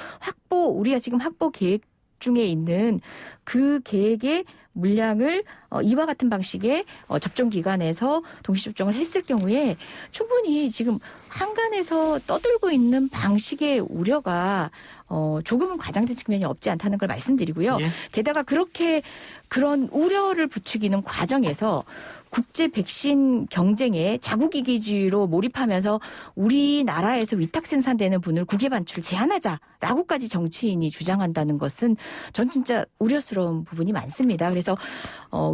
우리가 지금 확보 계획 중에 있는 그 계획의 물량을 이와 같은 방식의 접종 기관에서 동시 접종을 했을 경우에 충분히 지금 한간에서 떠들고 있는 방식의 우려가 조금은 과장된 측면이 없지 않다는 걸 말씀드리고요. 예. 게다가 그런 우려를 부추기는 과정에서 국제 백신 경쟁에 자국이기주의로 몰입하면서 우리나라에서 위탁 생산되는 분을 국외 반출을 제한하자라고까지 정치인이 주장한다는 것은 전 진짜 우려스러운 부분이 많습니다. 그래서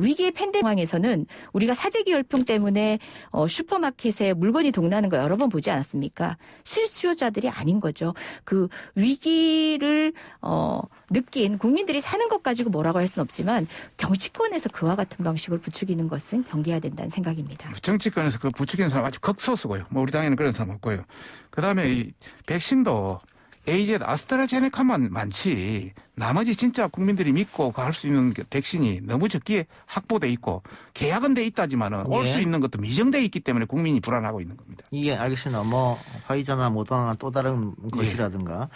위기의 팬데믹 상황에서는 우리가 사재기 열풍 때문에 슈퍼마켓에 물건이 동나는 거 여러 번 보지 않았습니까? 실수요자들이 아닌 거죠. 그 위기를 느낀 국민들이 사는 것 가지고 뭐라고 할 수는 없지만 정치권에서 그와 같은 방식으로 부추기는 것은 경계해야 된다는 생각입니다. 정치권에서 그 부추기는 사람 아주 극소수고요. 우리 당에는 그런 사람 없고요. 그다음에 이 백신도 AZ 아스트라제네카만 많지 나머지 진짜 국민들이 믿고 갈 수 있는 백신이 너무 적기에 확보돼 있고 계약은 돼 있다지만은 올 수 있는 것도 미정돼 있기 때문에 국민이 불안하고 있는 겁니다. 예, 알겠습니다. 화이자나 모더나나 또 다른 것이라든가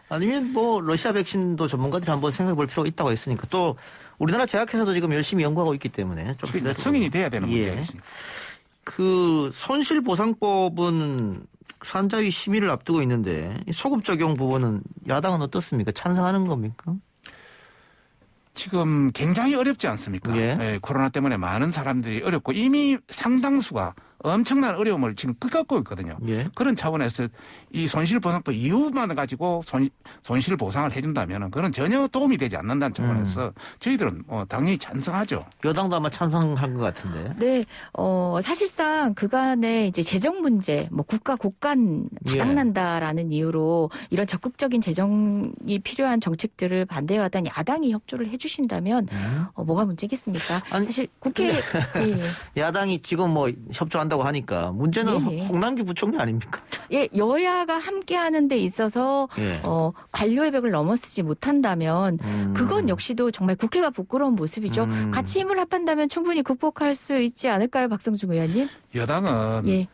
아니면 러시아 백신도 전문가들이 한번 생각해 볼 필요가 있다고 했으니까 또 우리나라 제약회사도 지금 열심히 연구하고 있기 때문에 좀 승인이 돼야 되는 문제가 있습니다. 그 손실보상법은 산자위 심의를 앞두고 있는데 소급 적용 부분은 야당은 어떻습니까? 찬성하는 겁니까? 지금 굉장히 어렵지 않습니까? 예. 예, 코로나 때문에 많은 사람들이 어렵고 이미 상당수가 엄청난 어려움을 지금 겪고 있거든요. 예. 그런 차원에서 이 손실보상법 이유만 가지고 손실보상을 해준다면 그건 전혀 도움이 되지 않는다는 차원에서 저희들은 당연히 찬성하죠. 여당도 아마 찬성할 것 같은데. 네, 사실상 그간의 이제 재정 문제, 국가 곳간 바닥난다라는 이유로 이런 적극적인 재정이 필요한 정책들을 반대해왔던 야당이 협조를 해주신다면 뭐가 문제겠습니까? 아니, 사실 국회 야당이 지금 협조한다고 하니까 문제는 홍남기 부총리 아닙니까? 예, 여야가 함께하는 데 있어서 관료의 벽을 넘어서지 못한다면 그건 역시도 정말 국회가 부끄러운 모습이죠. 같이 힘을 합한다면 충분히 극복할 수 있지 않을까요, 박성중 의원님? 여당은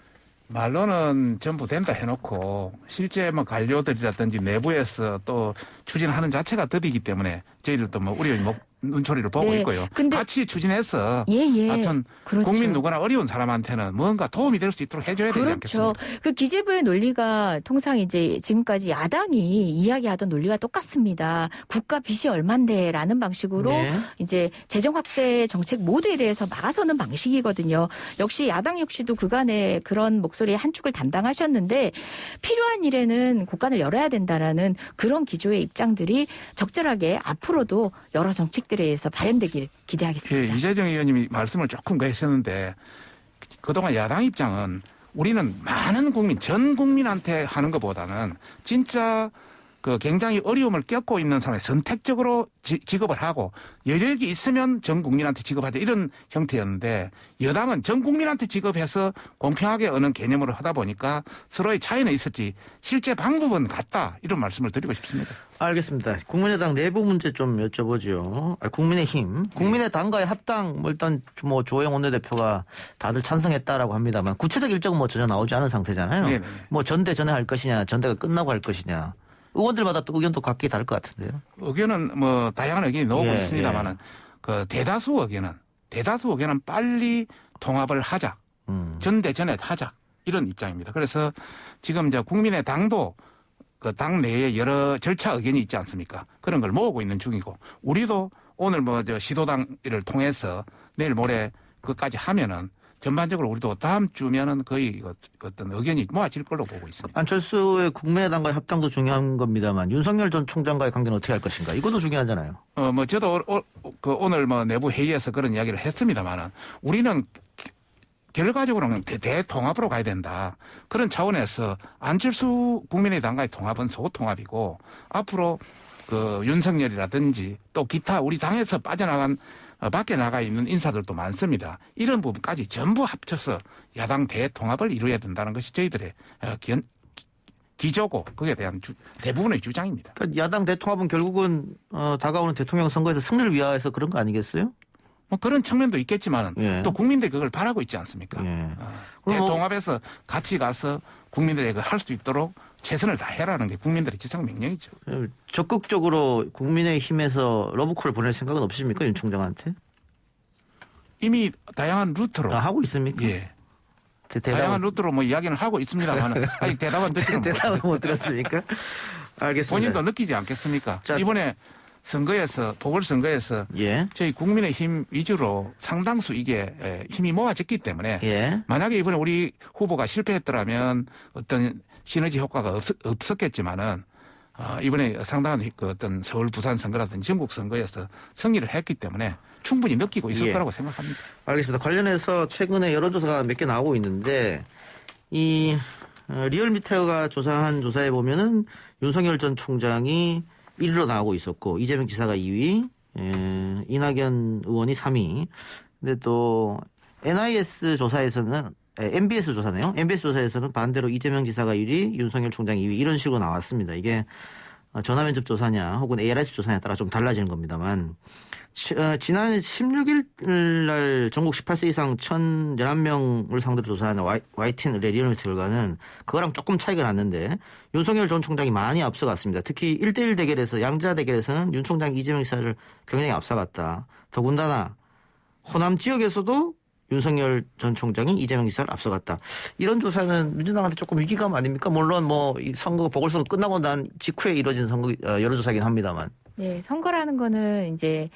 말로는 전부 된다 해놓고 실제 관료들이라든지 내부에서 또 추진하는 자체가 더디기 때문에 저희들도 우리 눈초리를 보고 있고요. 근데 같이 추진해서 하여튼 그렇죠. 국민 누구나 어려운 사람한테는 뭔가 도움이 될 수 있도록 해줘야 되지 않겠습니까? 그 기재부의 논리가 통상 이제 지금까지 야당이 이야기하던 논리와 똑같습니다. 국가 빚이 얼만데라는 방식으로 이제 재정 확대 정책 모두에 대해서 막아서는 방식이거든요. 역시 야당 역시도 그간에 그런 목소리의 한 축을 담당하셨는데 필요한 일에는 곳간을 열어야 된다라는 그런 기조의 입장들이 적절하게 앞으로도 여러 정책 공약들에 의해서 발현되길 기대하겠습니다. 예, 이재정 의원님이 말씀을 조금 하셨는데 그동안 야당 입장은 우리는 많은 국민, 전 국민한테 하는 것보다는 진짜 그 굉장히 어려움을 겪고 있는 사람에 선택적으로 지급을 하고 여력이 있으면 전 국민한테 지급하자 이런 형태였는데 여당은 전 국민한테 지급해서 공평하게 어느 개념으로 하다 보니까 서로의 차이는 있었지 실제 방법은 같다 이런 말씀을 드리고 싶습니다. 알겠습니다. 국민의당 내부 문제 좀 여쭤보죠. 국민의힘, 국민의당과의 합당 일단 조영 원내대표가 다들 찬성했다라고 합니다만 구체적 일정은 전혀 나오지 않은 상태잖아요. 네네. 전대 전에 할 것이냐, 전대가 끝나고 할 것이냐. 의원들마다 또 의견도 각기 다를 것 같은데요. 의견은 다양한 의견이 나오고 있습니다만은 그 대다수 의견은 빨리 통합을 하자. 전대 전에 하자. 이런 입장입니다. 그래서 지금 이제 국민의당도 그 당 내에 여러 절차 의견이 있지 않습니까? 그런 걸 모으고 있는 중이고 우리도 오늘 시도당을 통해서 내일 모레 그까지 하면은 전반적으로 우리도 다음 주면은 거의 어떤 의견이 모아질 걸로 보고 있습니다. 안철수의 국민의당과의 합당도 중요한 겁니다만 윤석열 전 총장과의 관계는 어떻게 할 것인가? 이것도 중요하잖아요. 저도 오늘 내부 회의에서 그런 이야기를 했습니다만은 우리는 결과적으로는 대통합으로 가야 된다. 그런 차원에서 안철수 국민의당과의 통합은 소통합이고 앞으로 그 윤석열이라든지 또 기타 우리 당에서 밖에 나가 있는 인사들도 많습니다. 이런 부분까지 전부 합쳐서 야당 대통합을 이루어야 된다는 것이 저희들의 기조고 그에 대한 대부분의 주장입니다. 그러니까 야당 대통합은 결국은 다가오는 대통령 선거에서 승리를 위하여서 그런 거 아니겠어요? 그런 측면도 있겠지만은 또 국민들이 그걸 바라고 있지 않습니까? 대통합에서 같이 가서 국민들에게 할 수 있도록 최선을 다해라는 게 국민들의 지상 명령이죠. 적극적으로 국민의힘에서 러브콜 보낼 생각은 없으십니까? 윤 총장한테? 이미 다양한 루트로. 하고 있습니까? 예. 다양한 루트로 이야기는 하고 있습니다만 아직 대답은 듣지는 대답은 못 들었습니까? 알겠습니다. 본인도 느끼지 않겠습니까? 이번에 보궐선거에서 저희 국민의힘 위주로 상당수 이게 힘이 모아졌기 때문에 만약에 이번에 우리 후보가 실패했더라면 어떤 시너지 효과가 없었겠지만은 이번에 상당한 어떤 서울 부산 선거라든지 전국 선거에서 승리를 했기 때문에 충분히 느끼고 있을 거라고 생각합니다. 알겠습니다. 관련해서 최근에 여론조사가 몇 개 나오고 있는데 이 리얼미터가 조사한 조사에 보면은 윤석열 전 총장이 1위로 나오고 있었고 이재명 지사가 2위, 이낙연 의원이 3위. 근데 또 NIS 조사에서는 MBS 조사네요. MBS 조사에서는 반대로 이재명 지사가 1위, 윤석열 총장이 2위 이런 식으로 나왔습니다. 이게 전화면접 조사냐 혹은 ARS 조사냐에 따라 좀 달라지는 겁니다만 지난 16일 날 전국 18세 이상 1,011명을 상대로 조사한 YTN 의뢰 리얼미터 결과는 그거랑 조금 차이가 났는데 윤석열 전 총장이 많이 앞서갔습니다. 특히 1대1 대결에서 양자 대결에서는 윤 총장이 이재명 지사를 굉장히 앞서갔다. 더군다나 호남 지역에서도 윤석열 전 총장이 이재명 지사를 앞서갔다. 이런 조사는 민주당한테 조금 위기감 아닙니까? 물론 이 선거 보궐선거 끝나고 난 직후에 이루어진 선거 여론조사긴 합니다만. 네, 선거라는 거는 이제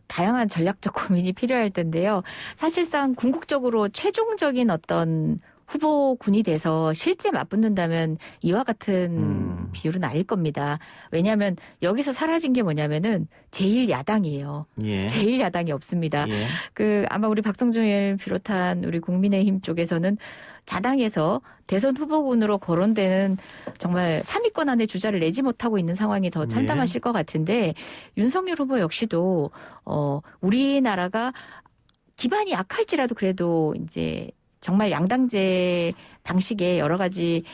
다양한 전략적 고민이 필요할 텐데요. 사실상 궁극적으로 최종적인 어떤 후보군이 돼서 실제 맞붙는다면 이와 같은 비율은 아닐 겁니다. 왜냐하면 여기서 사라진 게 뭐냐면은 제1야당이에요. 제1야당이 없습니다. 아마 우리 박성준 의원 비롯한 우리 국민의힘 쪽에서는 자당에서 대선 후보군으로 거론되는 정말 3위권 안에 주자를 내지 못하고 있는 상황이 더 참담하실 것 같은데 윤석열 후보 역시도 우리나라가 기반이 약할지라도 그래도 이제 정말 양당제 방식의 여러 가지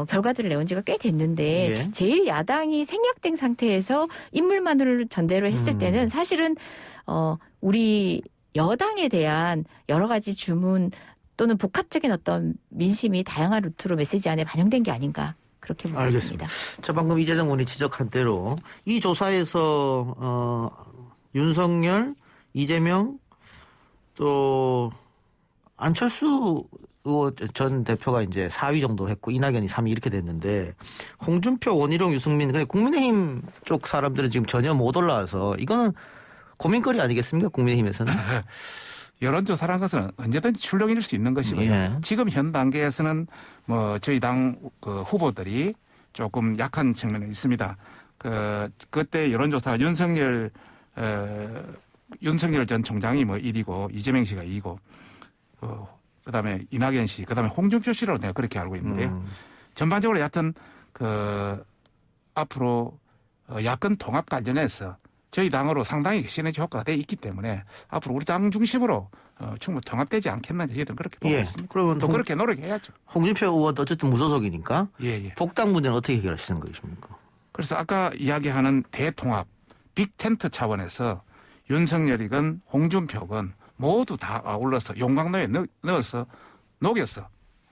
결과들을 내온 지가 꽤 됐는데 제1야당이 생략된 상태에서 인물만을 전대로 했을 때는 사실은 우리 여당에 대한 여러 가지 주문 또는 복합적인 어떤 민심이 다양한 루트로 메시지 안에 반영된 게 아닌가 그렇게 보고 있습니다. 자, 방금 이재정 의원이 지적한 대로 이 조사에서 윤석열, 이재명 또 안철수 의원 전 대표가 이제 4위 정도 했고 이낙연이 3위 이렇게 됐는데 홍준표, 원희룡, 유승민 그래 국민의힘 쪽 사람들은 지금 전혀 못 올라와서 이거는 고민거리 아니겠습니까? 국민의힘에서는. 여론조사라는 것은 언제든지 출렁일 수 있는 것이고요. 지금 현 단계에서는 저희 당 후보들이 조금 약한 측면이 있습니다. 그때 여론조사 윤석열 윤석열 전 총장이 뭐 1위고 이재명 씨가 2위고 그다음에 이낙연 씨, 그다음에 홍준표 씨라고 내가 그렇게 알고 있는데요. 전반적으로 여하튼 앞으로 야권 통합 관련해서 저희 당으로 상당히 시너지 효과가 돼 있기 때문에 앞으로 우리 당 중심으로 충분히 통합되지 않겠나 저희들은 그렇게 보고 있습니다. 그러면 또 그렇게 노력해야죠. 홍준표 의원도 어쨌든 무소속이니까 예. 복당 문제는 어떻게 해결하시는 것입니까? 그래서 아까 이야기하는 대통합, 빅텐트 차원에서 윤석열이건 홍준표건 모두 다 아울러서 용광로에 넣어서 녹여서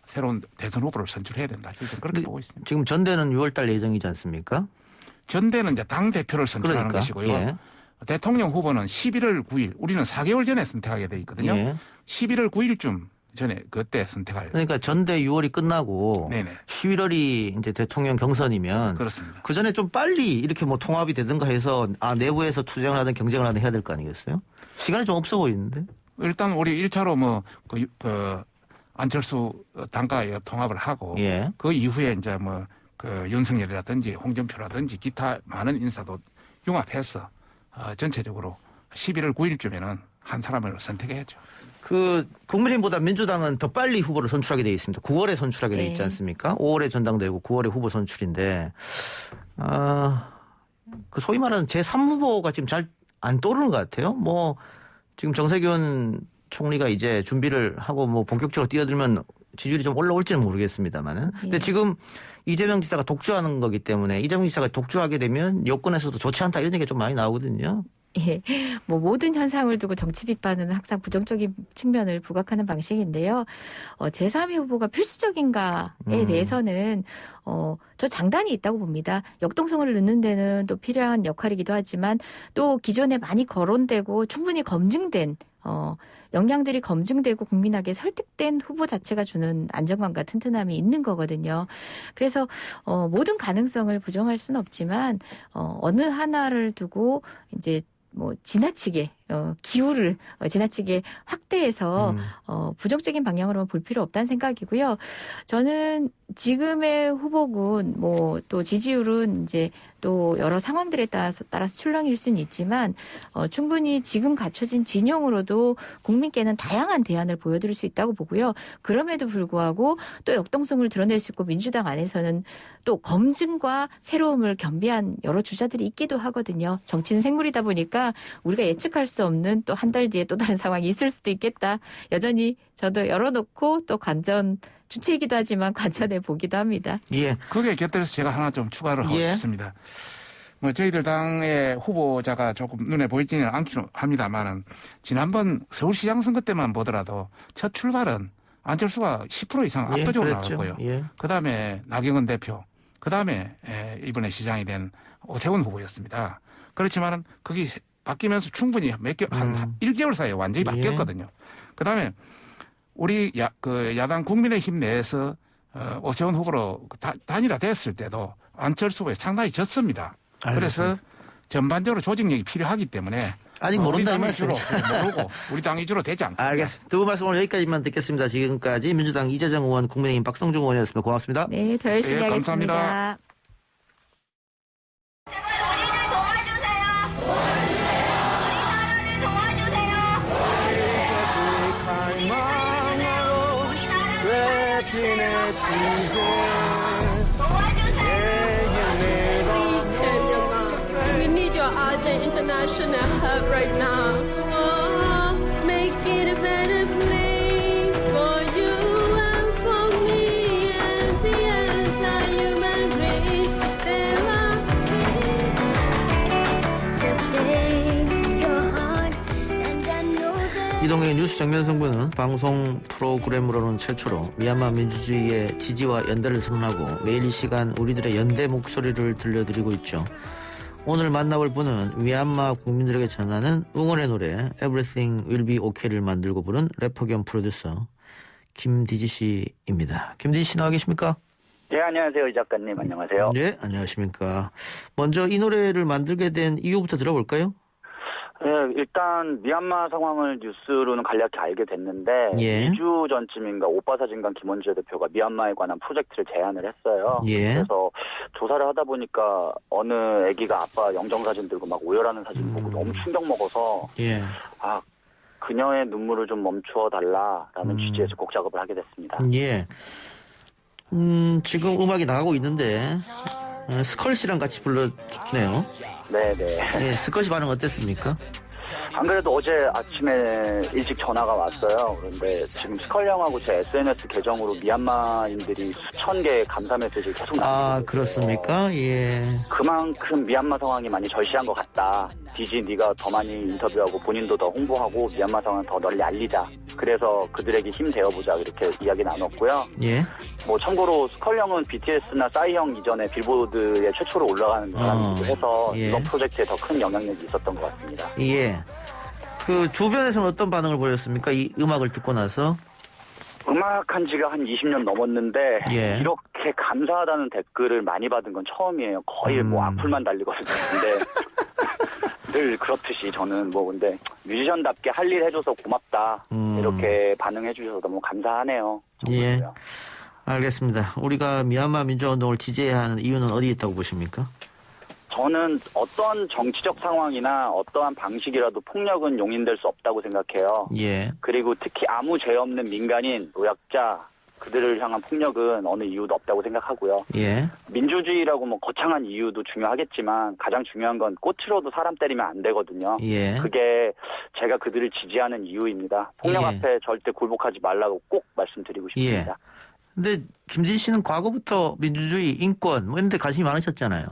새로운 대선 후보를 선출해야 된다. 저희들은 그렇게 보고 있습니다. 지금 전대는 6월 달 예정이지 않습니까? 전대는 이제 당 대표를 선출하는 것이고요. 예. 대통령 후보는 11월 9일, 우리는 4개월 전에 선택하게 돼 있거든요. 예. 11월 9일쯤 전에 그때 선택할. 그러니까 전대 6월이 끝나고 네네. 11월이 이제 대통령 경선이면 그렇습니다. 그 전에 좀 빨리 이렇게 뭐 통합이 되든가 해서 내부에서 투쟁을 하든 경쟁을 하든 해야 될 거 아니겠어요? 시간이 좀 없어 보이는데. 일단 우리 1차로 안철수 당과의 통합을 하고 예. 그 이후에 이제 윤석열이라든지 홍준표라든지 기타 많은 인사도 융합해서 전체적으로 11월 9일쯤에는 한 사람을 선택해야죠. 국민의힘보다 민주당은 더 빨리 후보를 선출하게 되어 있습니다. 9월에 선출하게 되어 있지 않습니까? 5월에 전당대회고 9월에 후보 선출인데, 소위 말하는 제3후보가 지금 잘 안 떠오르는 것 같아요. 지금 정세균 총리가 이제 준비를 하고 본격적으로 뛰어들면 지지율이 좀 올라올지는 모르겠습니다만은. 근데 지금 이재명 지사가 독주하는 거기 때문에 이재명 지사가 독주하게 되면 여권에서도 좋지 않다 이런 얘기가 좀 많이 나오거든요. 예, 모든 현상을 두고 정치 비판은 항상 부정적인 측면을 부각하는 방식인데요. 제3의 후보가 필수적인가에 대해서는 저 장단이 있다고 봅니다. 역동성을 넣는 데는 또 필요한 역할이기도 하지만 또 기존에 많이 거론되고 충분히 검증된 역량들이 검증되고 국민에게 설득된 후보 자체가 주는 안정감과 튼튼함이 있는 거거든요. 그래서 모든 가능성을 부정할 수는 없지만 어느 하나를 두고 이제 지나치게 기후를 지나치게 확대해서 부정적인 방향으로만 볼 필요 없다는 생각이고요. 저는 지금의 후보군 또 지지율은 이제 또 여러 상황들에 따라서 출렁일 수는 있지만 충분히 지금 갖춰진 진영으로도 국민께는 다양한 대안을 보여드릴 수 있다고 보고요. 그럼에도 불구하고 또 역동성을 드러낼 수 있고 민주당 안에서는 또 검증과 새로움을 겸비한 여러 주자들이 있기도 하거든요. 정치는 생물이다 보니까 우리가 예측할 수 없는 또 한 달 뒤에 또 다른 상황이 있을 수도 있겠다. 여전히 저도 열어놓고 또 관전 주체이기도 하지만 관전해 보기도 합니다. 예. 거기에 곁들여서 제가 하나 좀 추가를 하고 싶습니다. 저희들 당의 후보자가 조금 눈에 보이지는 않기는 합니다만은 지난번 서울시장 선거 때만 보더라도 첫 출발은 안철수가 10% 이상 압도적으로 나왔고요. 그다음에 나경원 대표, 그다음에 이번에 시장이 된 오세훈 후보였습니다. 그렇지만은 거기 바뀌면서 충분히 한 1개월 사이에 완전히 바뀌었거든요. 그다음에 우리 야당 국민의힘 내에서 오세훈 후보로 단일화됐을 때도 안철수 후보에 상당히 졌습니다. 그래서 전반적으로 조직력이 필요하기 때문에 아직 모른다 이 말씀이죠. 모르고 우리 당 위주로 되지 않고. 알겠습니다. 두 분 말씀 오늘 여기까지만 듣겠습니다. 지금까지 민주당 이재정 의원, 국민의힘 박성중 의원이었습니다. 고맙습니다. 네, 더 열심히 하겠습니다. 감사합니다. We need your urgent international help right now. Oh, make it a better place for you and for me and the entire human race. There are 이동의 뉴스 정면승부는 방송 프로그램으로는 최초로 미얀마 민주주의의 지지와 연대를 선언하고 매일 이 시간 우리들의 연대 목소리를 들려드리고 있죠. 오늘 만나볼 분은 미얀마 국민들에게 전하는 응원의 노래 Everything Will Be OK를 만들고 부른 래퍼 겸 프로듀서 김디지 씨입니다. 김디지 씨 나와 계십니까? 네, 안녕하세요. 이 작가님 안녕하세요. 네, 안녕하십니까. 먼저 이 노래를 만들게 된 이유부터 들어볼까요? 네, 일단 미얀마 상황을 뉴스로는 간략히 알게 됐는데 예. 2주 전쯤인가 오빠사진관 김원재 대표가 미얀마에 관한 프로젝트를 제안을 했어요. 예. 그래서 조사를 하다 보니까 어느 아기가 아빠 영정사진 들고 막 오열하는 사진 보고 너무 충격 먹어서 예. 아 그녀의 눈물을 좀 멈추어 달라라는 취지에서 곡 작업을 하게 됐습니다. 예. 지금 음악이 나가고 있는데 스컬시랑 같이 불러주네요. 네네. 예, 스컬시 반응 어땠습니까? 안 그래도 어제 아침에 일찍 전화가 왔어요. 그런데 지금 스컬 형하고 제 SNS 계정으로 미얀마인들이 수천 개의 감사 메시지를 계속 남기고 아, 있어요. 그렇습니까? 예. 그만큼 미얀마 상황이 많이 절실한 것 같다. 디지 네가 더 많이 인터뷰하고 본인도 더 홍보하고 미얀마 상황 더 널리 알리자. 그래서 그들에게 힘 되어보자 이렇게 이야기 나눴고요. 예. 뭐 참고로 스컬 형은 BTS나 싸이 형 이전에 빌보드에 최초로 올라가는 사람이기도 해서 예. 이번 프로젝트에 더 큰 영향력이 있었던 것 같습니다. 예. 그 주변에서는 어떤 반응을 보였습니까? 이 음악을 듣고 나서? 음악한 지가 한 20년 넘었는데 예. 이렇게 감사하다는 댓글을 많이 받은 건 처음이에요. 거의 뭐 악플만 달리거든요. 근데 늘 그렇듯이 저는 뭐 근데 뮤지션답게 할 일 해줘서 고맙다 이렇게 반응해 주셔서 너무 감사하네요. 예. 정말로요. 알겠습니다. 우리가 미얀마 민주화운동을 지지해야 하는 이유는 어디에 있다고 보십니까? 저는 어떠한 정치적 상황이나 어떠한 방식이라도 폭력은 용인될 수 없다고 생각해요. 예. 그리고 특히 아무 죄 없는 민간인, 노약자 그들을 향한 폭력은 어느 이유도 없다고 생각하고요. 예. 민주주의라고 뭐 거창한 이유도 중요하겠지만 가장 중요한 건 꽃으로도 사람 때리면 안 되거든요. 예. 그게 제가 그들을 지지하는 이유입니다. 폭력 예. 앞에 절대 굴복하지 말라고 꼭 말씀드리고 싶습니다. 근데 김진 씨는 과거부터 민주주의, 인권 뭐 이런 데 관심이 많으셨잖아요.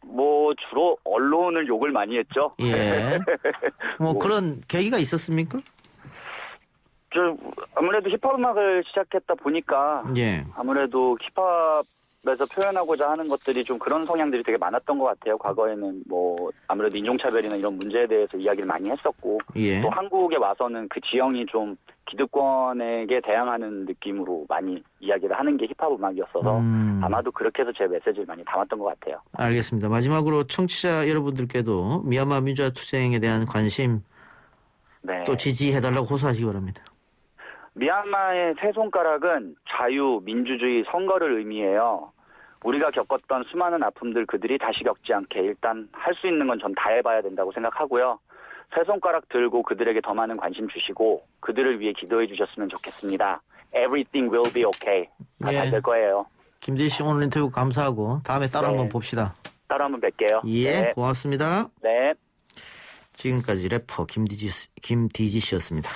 뭐 주로 언론을 욕을 많이 했죠. 예. 뭐 그런 계기가 있었습니까? 저 아무래도 힙합 음악을 시작했다 보니까 예. 아무래도 힙합에서 표현하고자 하는 것들이 좀 그런 성향들이 되게 많았던 것 같아요. 과거에는 뭐 아무래도 인종차별이나 이런 문제에 대해서 이야기를 많이 했었고 예. 또 한국에 와서는 그 지형이 좀 기득권에게 대항하는 느낌으로 많이 이야기를 하는 게 힙합 음악이었어서 아마도 그렇게 해서 제 메시지를 많이 담았던 것 같아요. 알겠습니다. 마지막으로 청취자 여러분들께도 미얀마 민주화 투쟁에 대한 관심 네. 또 지지해달라고 호소하시기 바랍니다. 미얀마의 세 손가락은 자유, 민주주의, 선거를 의미해요. 우리가 겪었던 수많은 아픔들 그들이 다시 겪지 않게 일단 할 수 있는 건 전 다 해봐야 된다고 생각하고요. 세 손가락 들고 그들에게 더 많은 관심 주시고 그들을 위해 기도해 주셨으면 좋겠습니다. Everything will be okay. 다 잘 될 거예요. 김진 씨 오늘 인터뷰 감사하고 다음에 따로 네. 한번 봅시다. 따로 한번 뵐게요. 예, 네. 고맙습니다. 네. 지금까지 래퍼 김디지 씨였습니다.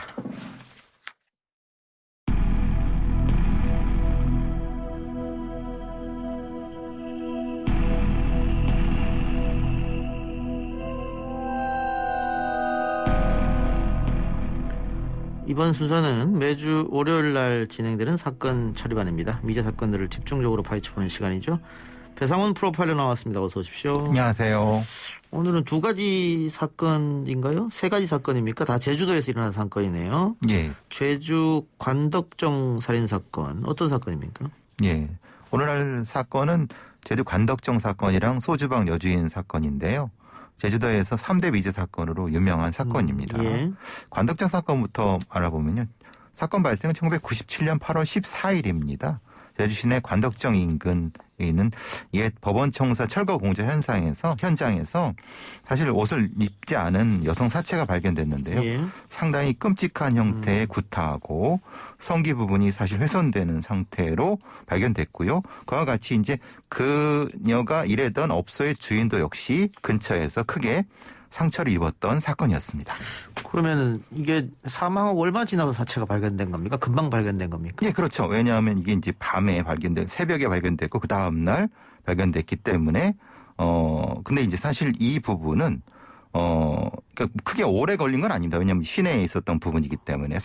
이번 순서는 매주 월요일 날 진행되는 사건 처리반입니다. 미제 사건들을 집중적으로 파헤쳐보는 시간이죠. 배상훈 프로파일러 나왔습니다. 어서 오십시오. 안녕하세요. 오늘은 두 가지 사건인가요? 세 가지 사건입니까? 다 제주도에서 일어난 사건이네요. 예. 제주 관덕정 살인 사건. 어떤 사건입니까? 예. 오늘 사건은 제주 관덕정 사건이랑 소주방 여주인 사건인데요. 제주도에서 3대 미제 사건으로 유명한 사건입니다. 예. 관덕정 사건부터 알아보면요. 사건 발생은 1997년 8월 14일입니다. 제주 시내 관덕정 인근에 있는 옛 법원 청사 철거 공사 현장에서 사실 옷을 입지 않은 여성 사체가 발견됐는데요. 예. 상당히 끔찍한 형태의 구타하고 성기 부분이 사실 훼손되는 상태로 발견됐고요. 그와 같이 이제 그녀가 일하던 업소의 주인도 역시 근처에서 크게 상처를 입었던 사건이었습니다. 그러면은 이게 사망하고 얼마 지나서 사체가 발견된 겁니까? 금방 발견된 겁니까? 예, 그렇죠. 왜냐하면 이게 이제 밤에 새벽에 발견됐고 그 다음 날 발견됐기 때문에 근데 이제 사실 이 부분은 그러니까 크게 오래 걸린 건 아닙니다. 왜냐하면 시내에 있었던 부분이기 때문에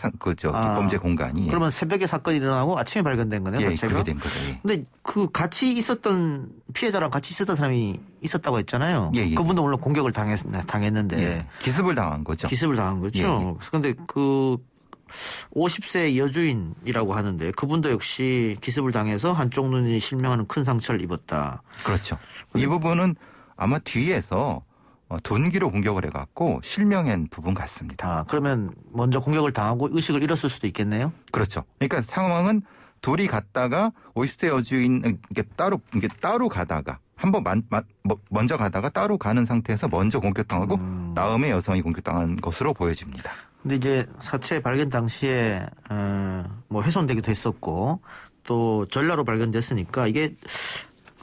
범죄 공간이. 그러면 새벽에 사건이 일어나고 아침에 발견된 거네요. 예, 자체가? 그렇게 된 거죠. 예. 근데 그 같이 있었던 피해자랑 같이 있었던 사람이 있었다고 했잖아요. 예, 예. 그분도 물론 공격을 당했는데 예. 기습을 당한 거죠. 기습을 당한 거죠. 그런데 그 50세 여주인이라고 하는데 그분도 역시 기습을 당해서 한쪽 눈이 실명하는 큰 상처를 입었다. 그렇죠. 이 부분은 아마 뒤에서 둔기로 공격을 해갖고 실명한 부분 같습니다. 아, 그러면 먼저 공격을 당하고 의식을 잃었을 수도 있겠네요. 그렇죠. 그러니까 상황은 둘이 갔다가 50세 여주인 이게 따로 가다가 한번 먼저 가다가 따로 가는 상태에서 먼저 공격당하고 다음에 여성이 공격당한 것으로 보여집니다. 근데 이제 사체 발견 당시에 뭐 훼손되기도 했었고 또 전라로 발견됐으니까 이게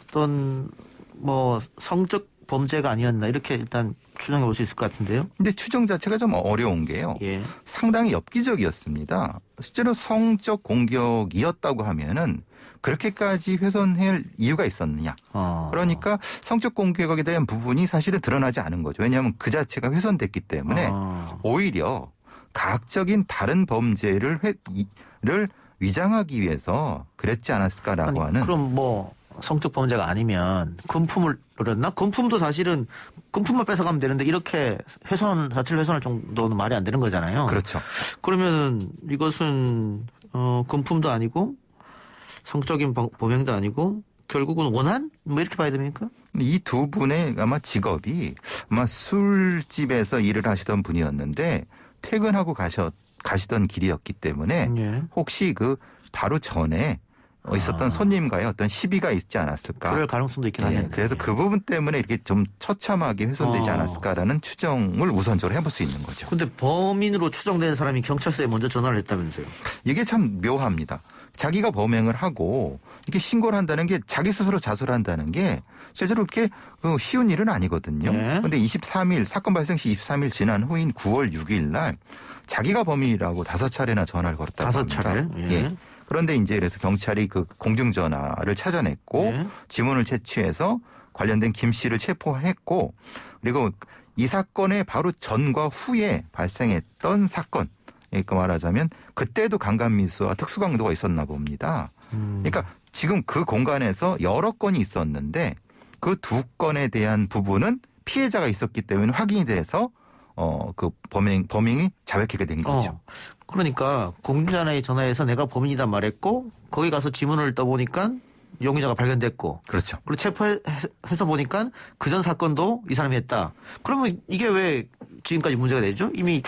어떤 뭐 성적 범죄가 아니었나 이렇게 일단 추정해 볼 수 있을 것 같은데요. 근데 추정 자체가 좀 어려운 게요. 예. 상당히 엽기적이었습니다. 실제로 성적 공격이었다고 하면은 그렇게까지 훼손할 이유가 있었느냐. 그러니까 성적 공격에 대한 부분이 사실은 드러나지 않은 거죠. 왜냐하면 그 자체가 훼손됐기 때문에 오히려 가학적인 다른 범죄를 위장하기 위해서 그랬지 않았을까라고 하는. 그럼 뭐 성적 범죄가 아니면 금품을 노렸나? 금품도 사실은 금품만 뺏어가면 되는데 이렇게 자체를 훼손할 정도는 말이 안 되는 거잖아요. 그렇죠. 그러면 이것은 금품도 아니고 성적인 범행도 아니고 결국은 원한? 뭐 이렇게 봐야 됩니까? 이 두 분의 아마 직업이 아마 술집에서 일을 하시던 분이었는데 퇴근하고 가시던 길이었기 때문에 예. 혹시 그 바로 전에 있었던 손님과의 어떤 시비가 있지 않았을까. 그럴 가능성도 있긴 하네요. 그래서 그 부분 때문에 이렇게 좀 처참하게 훼손되지 않았을까라는 추정을 우선적으로 해볼 수 있는 거죠. 근데 범인으로 추정되는 사람이 경찰서에 먼저 전화를 했다면서요? 이게 참 묘합니다. 자기가 범행을 하고 이게 신고를 한다는 게 자기 스스로 자수를 한다는 게 실제로 그렇게 쉬운 일은 아니거든요. 그런데 23일 사건 발생 시 23일 지난 후인 9월 6일 날 자기가 범인이라고 5차례나 전화를 걸었다고 합니다. 5차례? 예. 그런데 이제 그래서 경찰이 그 공중전화를 찾아냈고 예. 지문을 채취해서 관련된 김 씨를 체포했고 그리고 이 사건의 바로 전과 후에 발생했던 사건. 그러니까 말하자면 그때도 강간미수와 특수강도가 있었나 봅니다. 그러니까 지금 그 공간에서 여러 건이 있었는데 그 두 건에 대한 부분은 피해자가 있었기 때문에 확인이 돼서 그 범행이 자백하게 된 거죠. 그러니까 공중전화에 전화해서 내가 범인이다 말했고 거기 가서 지문을 떠보니까 용의자가 발견됐고 그렇죠. 그리고 체포해서 보니까 그전 사건도 이 사람이 했다. 그러면 이게 왜 지금까지 문제가 되죠? 이미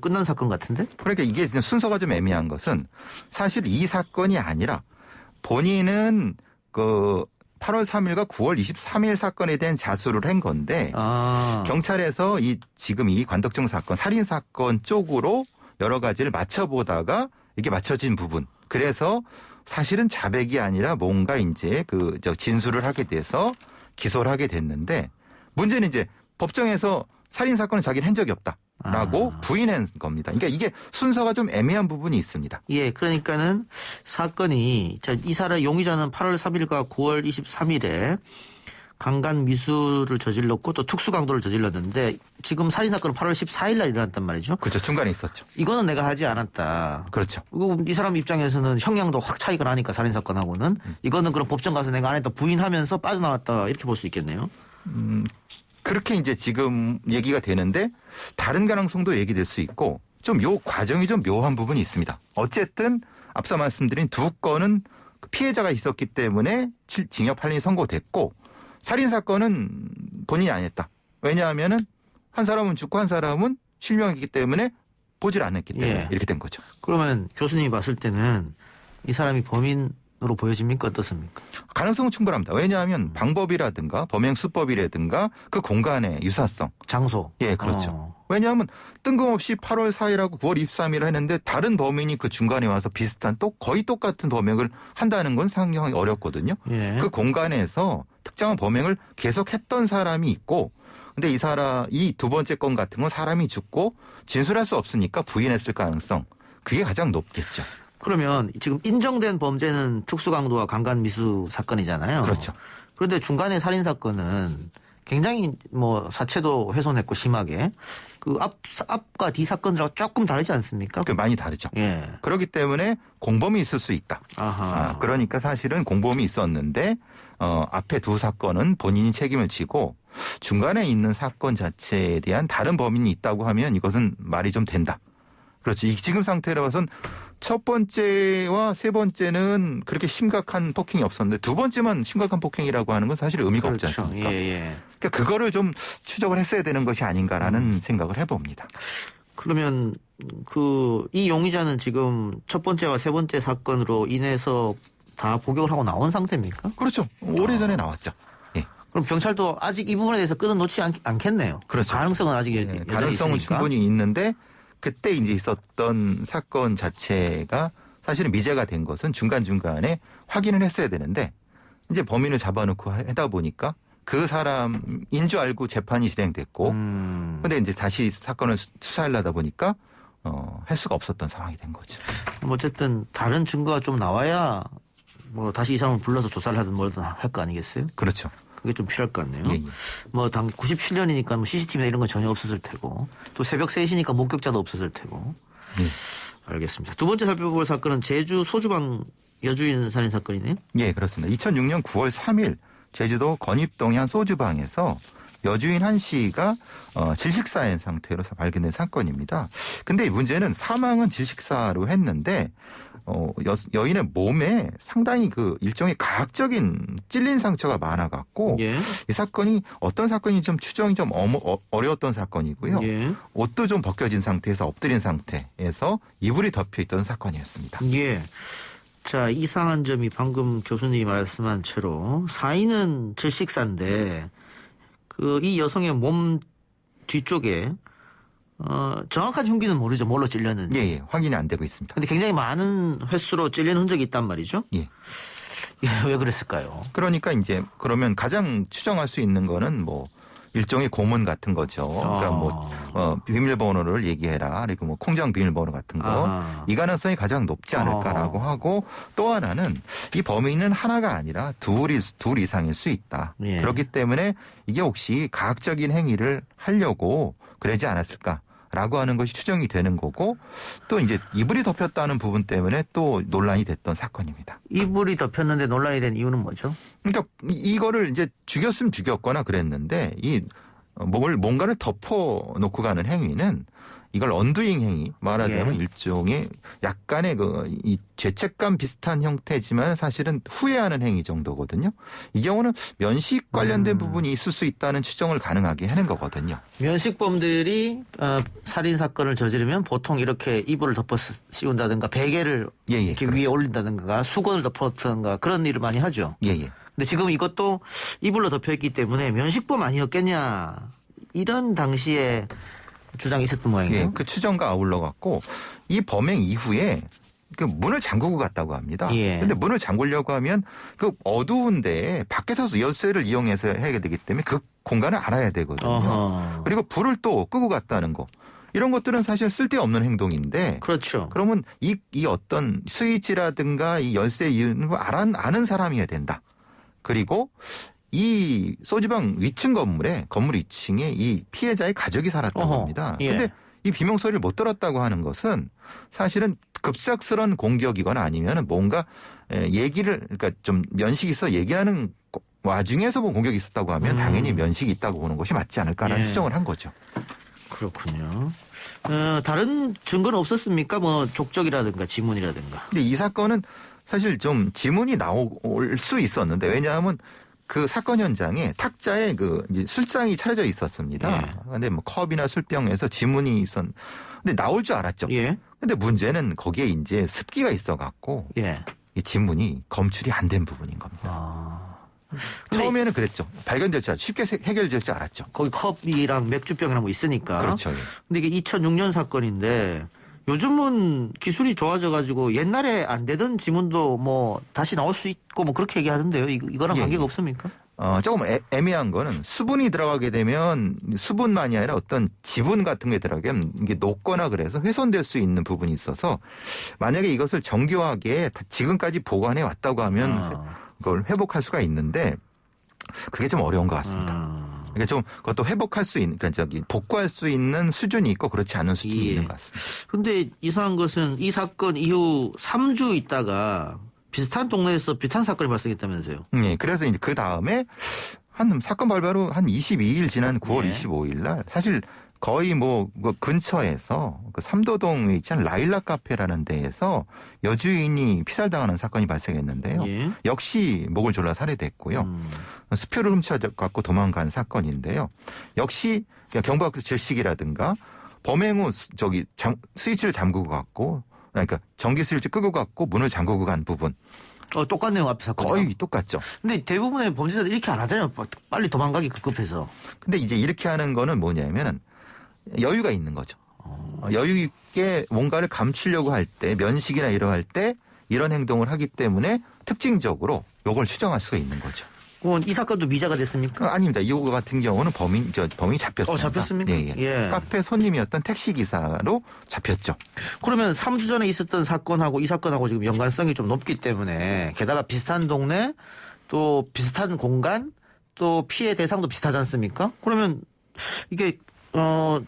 끝난 사건 같은데? 그러니까 이게 순서가 좀 애매한 것은 사실 이 사건이 아니라 본인은 그 8월 3일과 9월 23일 사건에 대한 자수를 한 건데 경찰에서 지금 이 관덕정 사건, 살인 사건 쪽으로 여러 가지를 맞춰보다가 이게 맞춰진 부분. 그래서 사실은 자백이 아니라 뭔가 이제 진술을 하게 돼서 기소를 하게 됐는데 문제는 이제 법정에서 살인 사건을 자기는 한 적이 없다라고 부인한 겁니다. 그러니까 이게 순서가 좀 애매한 부분이 있습니다. 예, 그러니까는 사건이 이 사람 용의자는 8월 3일과 9월 23일에 강간 미수를 저질렀고 또 특수강도를 저질렀는데 지금 살인사건은 8월 14일 날 일어났단 말이죠. 그렇죠. 중간에 있었죠. 이거는 내가 하지 않았다. 그렇죠. 이 사람 입장에서는 형량도 확 차이가 나니까 살인사건하고는 이거는 그럼 법정 가서 내가 안 했다 부인하면서 빠져나왔다 이렇게 볼 수 있겠네요. 그렇게 이제 지금 얘기가 되는데 다른 가능성도 얘기될 수 있고 좀 요 과정이 좀 묘한 부분이 있습니다. 어쨌든 앞서 말씀드린 두 건은 피해자가 있었기 때문에 징역 8년이 선고됐고 살인사건은 본인이 안 했다. 왜냐하면은 한 사람은 죽고 한 사람은 실명이기 때문에 보질 않았기 때문에 이렇게 된 거죠. 그러면 교수님이 봤을 때는 이 사람이 범인으로 보여집니까? 어떻습니까? 가능성은 충분합니다. 왜냐하면 방법이라든가 범행 수법이라든가 그 공간의 유사성. 장소. 예, 그렇죠. 왜냐하면 뜬금없이 8월 4일하고 9월 23일 했는데 다른 범인이 그 중간에 와서 비슷한 거의 똑같은 범행을 한다는 건 상당히 어렵거든요. 예. 그 공간에서 특정한 범행을 계속했던 사람이 있고 근데 이 두 번째 건 같은 건 사람이 죽고 진술할 수 없으니까 부인했을 가능성 그게 가장 높겠죠. 그러면 지금 인정된 범죄는 특수강도와 강간미수 사건이잖아요. 그렇죠. 그런데 중간에 살인사건은 굉장히 사체도 훼손했고 심하게 그 앞과 뒤 사건들하고 조금 다르지 않습니까? 많이 다르죠. 예. 그렇기 때문에 공범이 있을 수 있다. 그러니까 사실은 공범이 있었는데 앞에 두 사건은 본인이 책임을 지고 중간에 있는 사건 자체에 대한 다른 범인이 있다고 하면 이것은 말이 좀 된다. 그렇지. 지금 상태로 봐선 첫 번째와 세 번째는 그렇게 심각한 폭행이 없었는데 두 번째만 심각한 폭행이라고 하는 건 사실 의미가 없지 그렇죠. 않습니까? 예. 그러니까 그거를 좀 추적을 했어야 되는 것이 아닌가라는 생각을 해봅니다. 그러면 이 용의자는 지금 첫 번째와 세 번째 사건으로 인해서 다 복역을 하고 나온 상태입니까? 그렇죠. 오래전에 나왔죠. 예. 그럼 경찰도 아직 이 부분에 대해서 끈은 놓지 않겠네요. 그렇죠. 가능성은 아직 예, 여전히 가능성은 있으니까. 충분히 있는데 그때 이제 있었던 사건 자체가 사실은 미제가 된 것은 중간중간에 확인을 했어야 되는데 이제 범인을 잡아놓고 하다 보니까 그 사람인 줄 알고 재판이 진행됐고 근데 이제 다시 사건을 수사하려다 보니까 할 수가 없었던 상황이 된 거죠. 어쨌든 다른 증거가 좀 나와야 뭐 다시 이 사람을 불러서 조사를 하든 뭐든 할 거 아니겠어요? 그렇죠. 그게 좀 필요할 것 같네요. 예, 예. 뭐 당 97년이니까 뭐 CCTV나 이런 건 전혀 없었을 테고 또 새벽 3시니까 목격자도 없었을 테고. 예. 알겠습니다. 두 번째 살펴볼 사건은 제주 소주방 여주인 살인 사건이네요. 예, 그렇습니다. 2006년 9월 3일 제주도 건입동의 한 소주방에서 여주인 한 씨가 질식사인 상태로 발견된 사건입니다. 근데 이 문제는 사망은 질식사로 했는데 여인의 몸에 상당히 그 일종의 가학적인 찔린 상처가 많아갖고 예. 이 사건이 어떤 사건이 좀 추정이 좀 어려웠던 사건이고요. 예. 옷도 좀 벗겨진 상태에서 엎드린 상태에서 이불이 덮여있던 사건이었습니다. 예. 자, 이상한 점이 방금 교수님이 말씀한 채로 사인은 질식사인데 이 여성의 몸 뒤쪽에 정확한 흉기는 모르죠. 뭘로 찔렸는지. 예, 확인이 안 되고 있습니다. 근데 굉장히 많은 횟수로 찔리는 흔적이 있단 말이죠. 예. 왜 그랬을까요? 그러니까 이제 그러면 가장 추정할 수 있는 거는 뭐 일종의 고문 같은 거죠. 그러니까 뭐 비밀번호를 얘기해라. 그리고 뭐 콩장 비밀번호 같은 거. 이 가능성이 가장 높지 않을까라고 하고 또 하나는 이 범인은 하나가 아니라 둘 이상일 수 있다. 예. 그렇기 때문에 이게 혹시 가학적인 행위를 하려고 그러지 않았을까? 라고 하는 것이 추정이 되는 거고 또 이제 이불이 덮였다는 부분 때문에 또 논란이 됐던 사건입니다. 이불이 덮였는데 논란이 된 이유는 뭐죠? 그러니까 이거를 이제 죽였으면 죽였거나 그랬는데 뭔가를 덮어놓고 가는 행위는 이걸 언두잉 행위 말하자면 일종의 약간의 이 죄책감 비슷한 형태지만 사실은 후회하는 행위 정도거든요. 이 경우는 면식 관련된 부분이 있을 수 있다는 추정을 가능하게 하는 거거든요. 면식범들이 살인 사건을 저지르면 보통 이렇게 이불을 덮어 씌운다든가 베개를 이렇게 그렇죠. 위에 올린다든가 수건을 덮어든가 그런 일을 많이 하죠. 예예. 근데 지금 이것도 이불로 덮여있기 때문에 면식범 아니었겠냐 이런 당시에 주장이 있었던 모양이에요. 예, 그 추정과 아울러 갖고 이 범행 이후에 그 문을 잠그고 갔다고 합니다. 예. 근데 문을 잠그려고 하면 그 어두운데 밖에서 열쇠를 이용해서 해야 되기 때문에 그 공간을 알아야 되거든요. 어허. 그리고 불을 또 끄고 갔다는 거. 이런 것들은 사실 쓸데없는 행동인데. 그렇죠. 그러면 이 어떤 스위치라든가 이 열쇠 이유는 아는 사람이어야 된다. 그리고 이 소주방 위층 건물 2층에 이 피해자의 가족이 살았다고 합니다. 그런데 이 비명소리를 못 들었다고 하는 것은 사실은 급작스러운 공격이거나 아니면 뭔가 그러니까 좀 면식이 있어 얘기하는 와중에서 뭐 공격이 있었다고 하면 당연히 면식이 있다고 보는 것이 맞지 않을까라는 추정을 한 거죠. 그렇군요. 다른 증거는 없었습니까? 뭐 족적이라든가 지문이라든가. 근데 이 사건은 사실 좀 지문이 나올 수 있었는데 왜냐하면 그 사건 현장에 탁자에 이제 술상이 차려져 있었습니다. 근데 뭐 컵이나 술병에서 지문이 근데 나올 줄 알았죠. 예. 근데 문제는 거기에 이제 습기가 있어갖고 이 지문이 검출이 안 된 부분인 겁니다. 처음에는 그랬죠. 발견될 줄 쉽게 해결될 줄 알았죠. 거기 컵이랑 맥주병이랑 뭐 있으니까. 그렇죠. 근데 이게 2006년 사건인데 요즘은 기술이 좋아져가지고 옛날에 안 되던 지문도 뭐 다시 나올 수 있고 뭐 그렇게 얘기하던데요. 이거랑 관계가 없습니까? 조금 애매한 거는 수분이 들어가게 되면 수분만이 아니라 어떤 지분 같은 게 들어가면 이게 녹거나 그래서 훼손될 수 있는 부분이 있어서 만약에 이것을 정교하게 지금까지 보관해 왔다고 하면 그걸 회복할 수가 있는데 그게 좀 어려운 것 같습니다. 그러니까 좀 그것도 회복할 수 있는, 그러니까 복구할 수 있는 수준이 있고 그렇지 않은 수준이 있는 것 같습니다. 그런데 이상한 것은 이 사건 이후 3주 있다가 비슷한 동네에서 비슷한 사건이 발생했다면서요? 네, 그래서 이제 그 다음에 사건 발발 후 한 22일 지난 9월 25일 날 사실 거의 그 근처에서 그 삼도동에 있지 않은 라일락 카페라는 데에서 여주인이 피살당하는 사건이 발생했는데요. 예. 역시 목을 졸라 살해됐고요. 수표를 훔쳐갖고 도망간 사건인데요. 역시 경부학교 질식이라든가 범행 후 스위치를 잠그고 갔고, 그러니까 전기 스위치 끄고 갔고 문을 잠그고 간 부분. 똑같네요, 앞에 사건. 거의 똑같죠. 근데 대부분의 범죄자들 이렇게 안 하잖아요. 빨리 도망가기 급급해서. 근데 이제 이렇게 하는 거는 뭐냐면은 여유가 있는 거죠. 여유 있게 뭔가를 감추려고 할 때, 면식이나 이러할 때 이런 행동을 하기 때문에 특징적으로 이걸 추정할 수가 있는 거죠. 이 사건도 미자가 됐습니까? 아닙니다. 이거 같은 경우는 범인이 잡혔습니다. 잡혔습니까? 네, 예. 카페 손님이었던 택시기사로 잡혔죠. 그러면 3주 전에 있었던 사건하고 이 사건하고 지금 연관성이 좀 높기 때문에, 게다가 비슷한 동네, 또 비슷한 공간, 또 피해 대상도 비슷하지 않습니까? 그러면 이게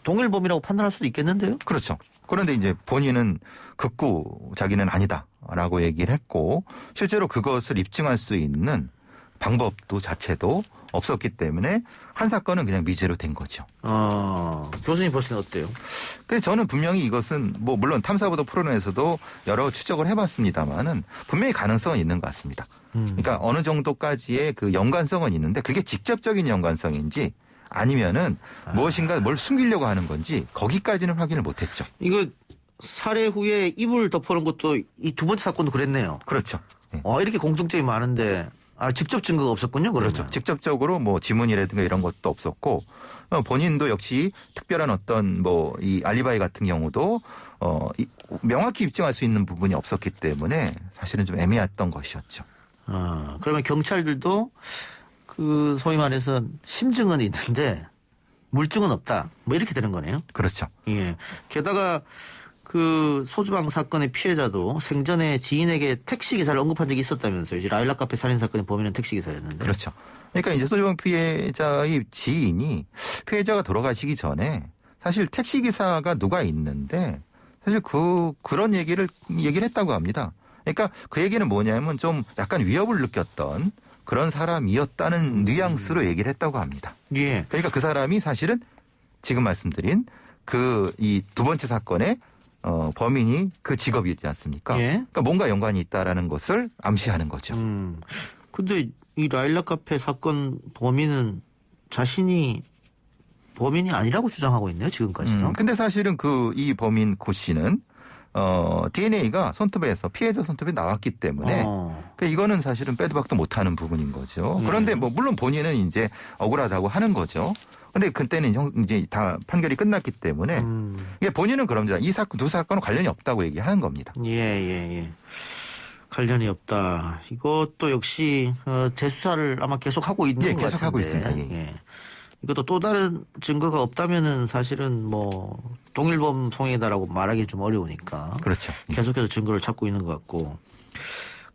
동일 범이라고 판단할 수도 있겠는데요? 그렇죠. 그런데 이제 본인은 극구 자기는 아니다라고 얘기를 했고, 실제로 그것을 입증할 수 있는 방법도 자체도 없었기 때문에 한 사건은 그냥 미제로 된 거죠. 교수님 볼 때는 어때요? 근데 저는 분명히 이것은 물론 탐사보도 프로그램에서도 여러 추적을 해봤습니다만은 분명히 가능성은 있는 것 같습니다. 그러니까 어느 정도까지의 그 연관성은 있는데 그게 직접적인 연관성인지 아니면은 무엇인가 뭘 숨기려고 하는 건지 거기까지는 확인을 못했죠. 이거 살해 후에 이불 덮어놓은 것도 이 두 번째 사건도 그랬네요. 그렇죠. 네. 이렇게 공통점이 많은데 직접 증거가 없었군요. 그러면. 그렇죠. 직접적으로 지문이라든가 이런 것도 없었고 본인도 역시 특별한 어떤 이 알리바이 같은 경우도 명확히 입증할 수 있는 부분이 없었기 때문에 사실은 좀 애매했던 것이었죠. 그러면 경찰들도 그 소위 말해서 심증은 있는데 물증은 없다. 이렇게 되는 거네요. 그렇죠. 예. 게다가 그 소주방 사건의 피해자도 생전에 지인에게 택시기사를 언급한 적이 있었다면서요. 이제 라일락 카페 살인 사건의 범인은 택시기사였는데. 그렇죠. 그러니까 이제 소주방 피해자의 지인이 피해자가 돌아가시기 전에 사실 택시기사가 누가 있는데 사실 그런 얘기를 했다고 합니다. 그러니까 그 얘기는 뭐냐면 좀 약간 위협을 느꼈던 그런 사람이었다는 뉘앙스로 얘기를 했다고 합니다. 예. 그러니까 그 사람이 사실은 지금 말씀드린 이 두 번째 사건의 범인이 그 직업이지 않습니까? 예. 그러니까 뭔가 연관이 있다라는 것을 암시하는 거죠. 근데 이 라일락 카페 사건 범인은 자신이 범인이 아니라고 주장하고 있네요, 지금까지도. 근데 사실은 이 범인 고 씨는 DNA가 손톱에서 피해자 손톱에 나왔기 때문에 그러니까 이거는 사실은 빼도 박도 못하는 부분인 거죠. 그런데 물론 본인은 이제 억울하다고 하는 거죠. 근데 그때는 이제 다 판결이 끝났기 때문에 이게 본인은 그럽니다. 이 사건 두 사건은 관련이 없다고 얘기하는 겁니다. 예. 관련이 없다. 이것도 역시 재수사를 아마 계속하고 있는 것 같은데. 계속하고 있습니다. 예. 이것도 또 다른 증거가 없다면은 사실은 동일범 송이다라고 말하기 좀 어려우니까. 그렇죠. 계속해서 증거를 찾고 있는 것 같고.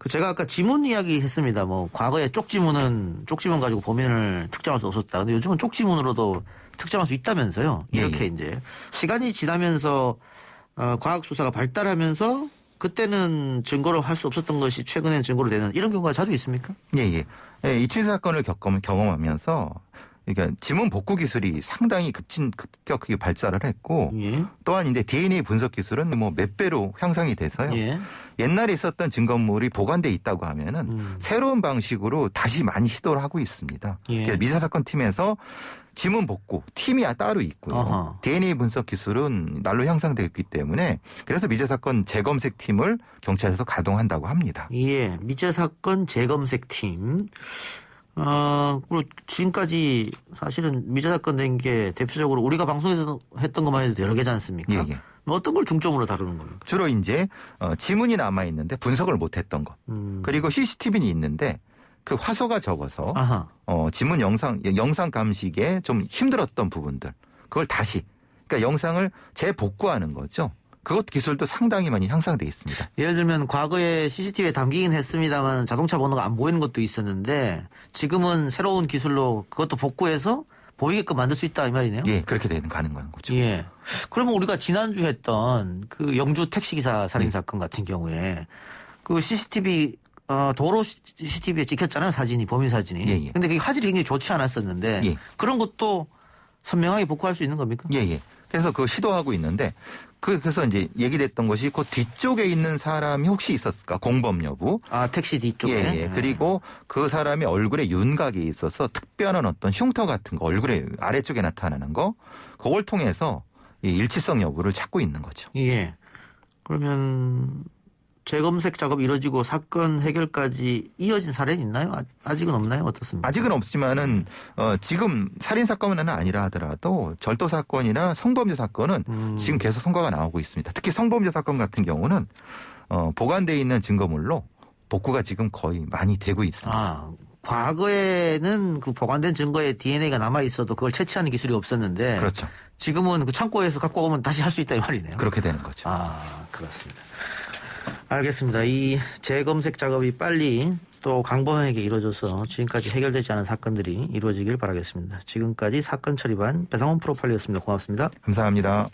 제가 아까 지문 이야기 했습니다. 과거에 쪽지문 가지고 범인을 특정할 수 없었다. 근데 요즘은 쪽지문으로도 특정할 수 있다면서요. 이렇게 이제 시간이 지나면서 과학 수사가 발달하면서 그때는 증거로 할 수 없었던 것이 최근엔 증거로 되는 이런 경우가 자주 있습니까? 예. 이춘 사건을 경험하면서 그러니까 지문 복구 기술이 상당히 급격하게 발달을 했고 또한 이제 DNA 분석 기술은 몇 배로 향상이 돼서요. 옛날에 있었던 증거물이 보관돼 있다고 하면은 새로운 방식으로 다시 많이 시도를 하고 있습니다. 미사 사건 팀에서 지문 복구 팀이 따로 있고요. DNA 분석 기술은 날로 향상되었기 때문에 그래서 미제 사건 재검색 팀을 경찰에서 가동한다고 합니다. 예, 미제 사건 재검색 팀. 그리고 지금까지 사실은 미제 사건 된 게 대표적으로 우리가 방송에서 했던 것만 해도 여러 개지 않습니까? 어떤 걸 중점으로 다루는 겁니까? 주로 이제 지문이 남아 있는데 분석을 못했던 것. 그리고 CCTV는 있는데 그 화소가 적어서 지문 영상 감식에 좀 힘들었던 부분들. 그걸 다시 그러니까 영상을 재복구하는 거죠. 그것 기술도 상당히 많이 향상돼 있습니다. 예를 들면 과거에 CCTV에 담기긴 했습니다만 자동차 번호가 안 보이는 것도 있었는데 지금은 새로운 기술로 그것도 복구해서 보이게끔 만들 수 있다 이 말이네요. 예, 그렇게 가능한 거죠. 예. 그러면 우리가 지난주 했던 그 영주 택시기사 살인 사건 같은 경우에 그 CCTV 도로 CCTV에 찍혔잖아요, 사진이, 범인 사진이. 근데 그게 화질이 굉장히 좋지 않았었는데 그런 것도 선명하게 복구할 수 있는 겁니까? 예. 그래서 그거 시도하고 있는데 그래서 이제 얘기됐던 것이 그 뒤쪽에 있는 사람이 혹시 있었을까? 공범 여부. 아, 택시 뒤쪽에. 예. 그리고 그 사람이 얼굴에 윤곽이 있어서 특별한 어떤 흉터 같은 거 얼굴에 아래쪽에 나타나는 거 그걸 통해서 이 일치성 여부를 찾고 있는 거죠. 예. 그러면 재검색 작업이 이루어지고 사건 해결까지 이어진 사례는 있나요? 아직은 없나요? 어떻습니까? 아직은 없지만은 지금 살인 사건은 아니라 하더라도 절도 사건이나 성범죄 사건은 지금 계속 성과가 나오고 있습니다. 특히 성범죄 사건 같은 경우는 보관돼 있는 증거물로 복구가 지금 거의 많이 되고 있습니다. 아, 과거에는 그 보관된 증거에 DNA가 남아 있어도 그걸 채취하는 기술이 없었는데 그렇죠. 지금은 그 창고에서 갖고 오면 다시 할 수 있다 이 말이네요. 그렇게 되는 거죠. 아, 그렇습니다. 알겠습니다. 이 재검색 작업이 빨리 또 강범에게 이루어져서 지금까지 해결되지 않은 사건들이 이루어지길 바라겠습니다. 지금까지 사건 처리반 배상훈 프로파일러였습니다. 고맙습니다. 감사합니다.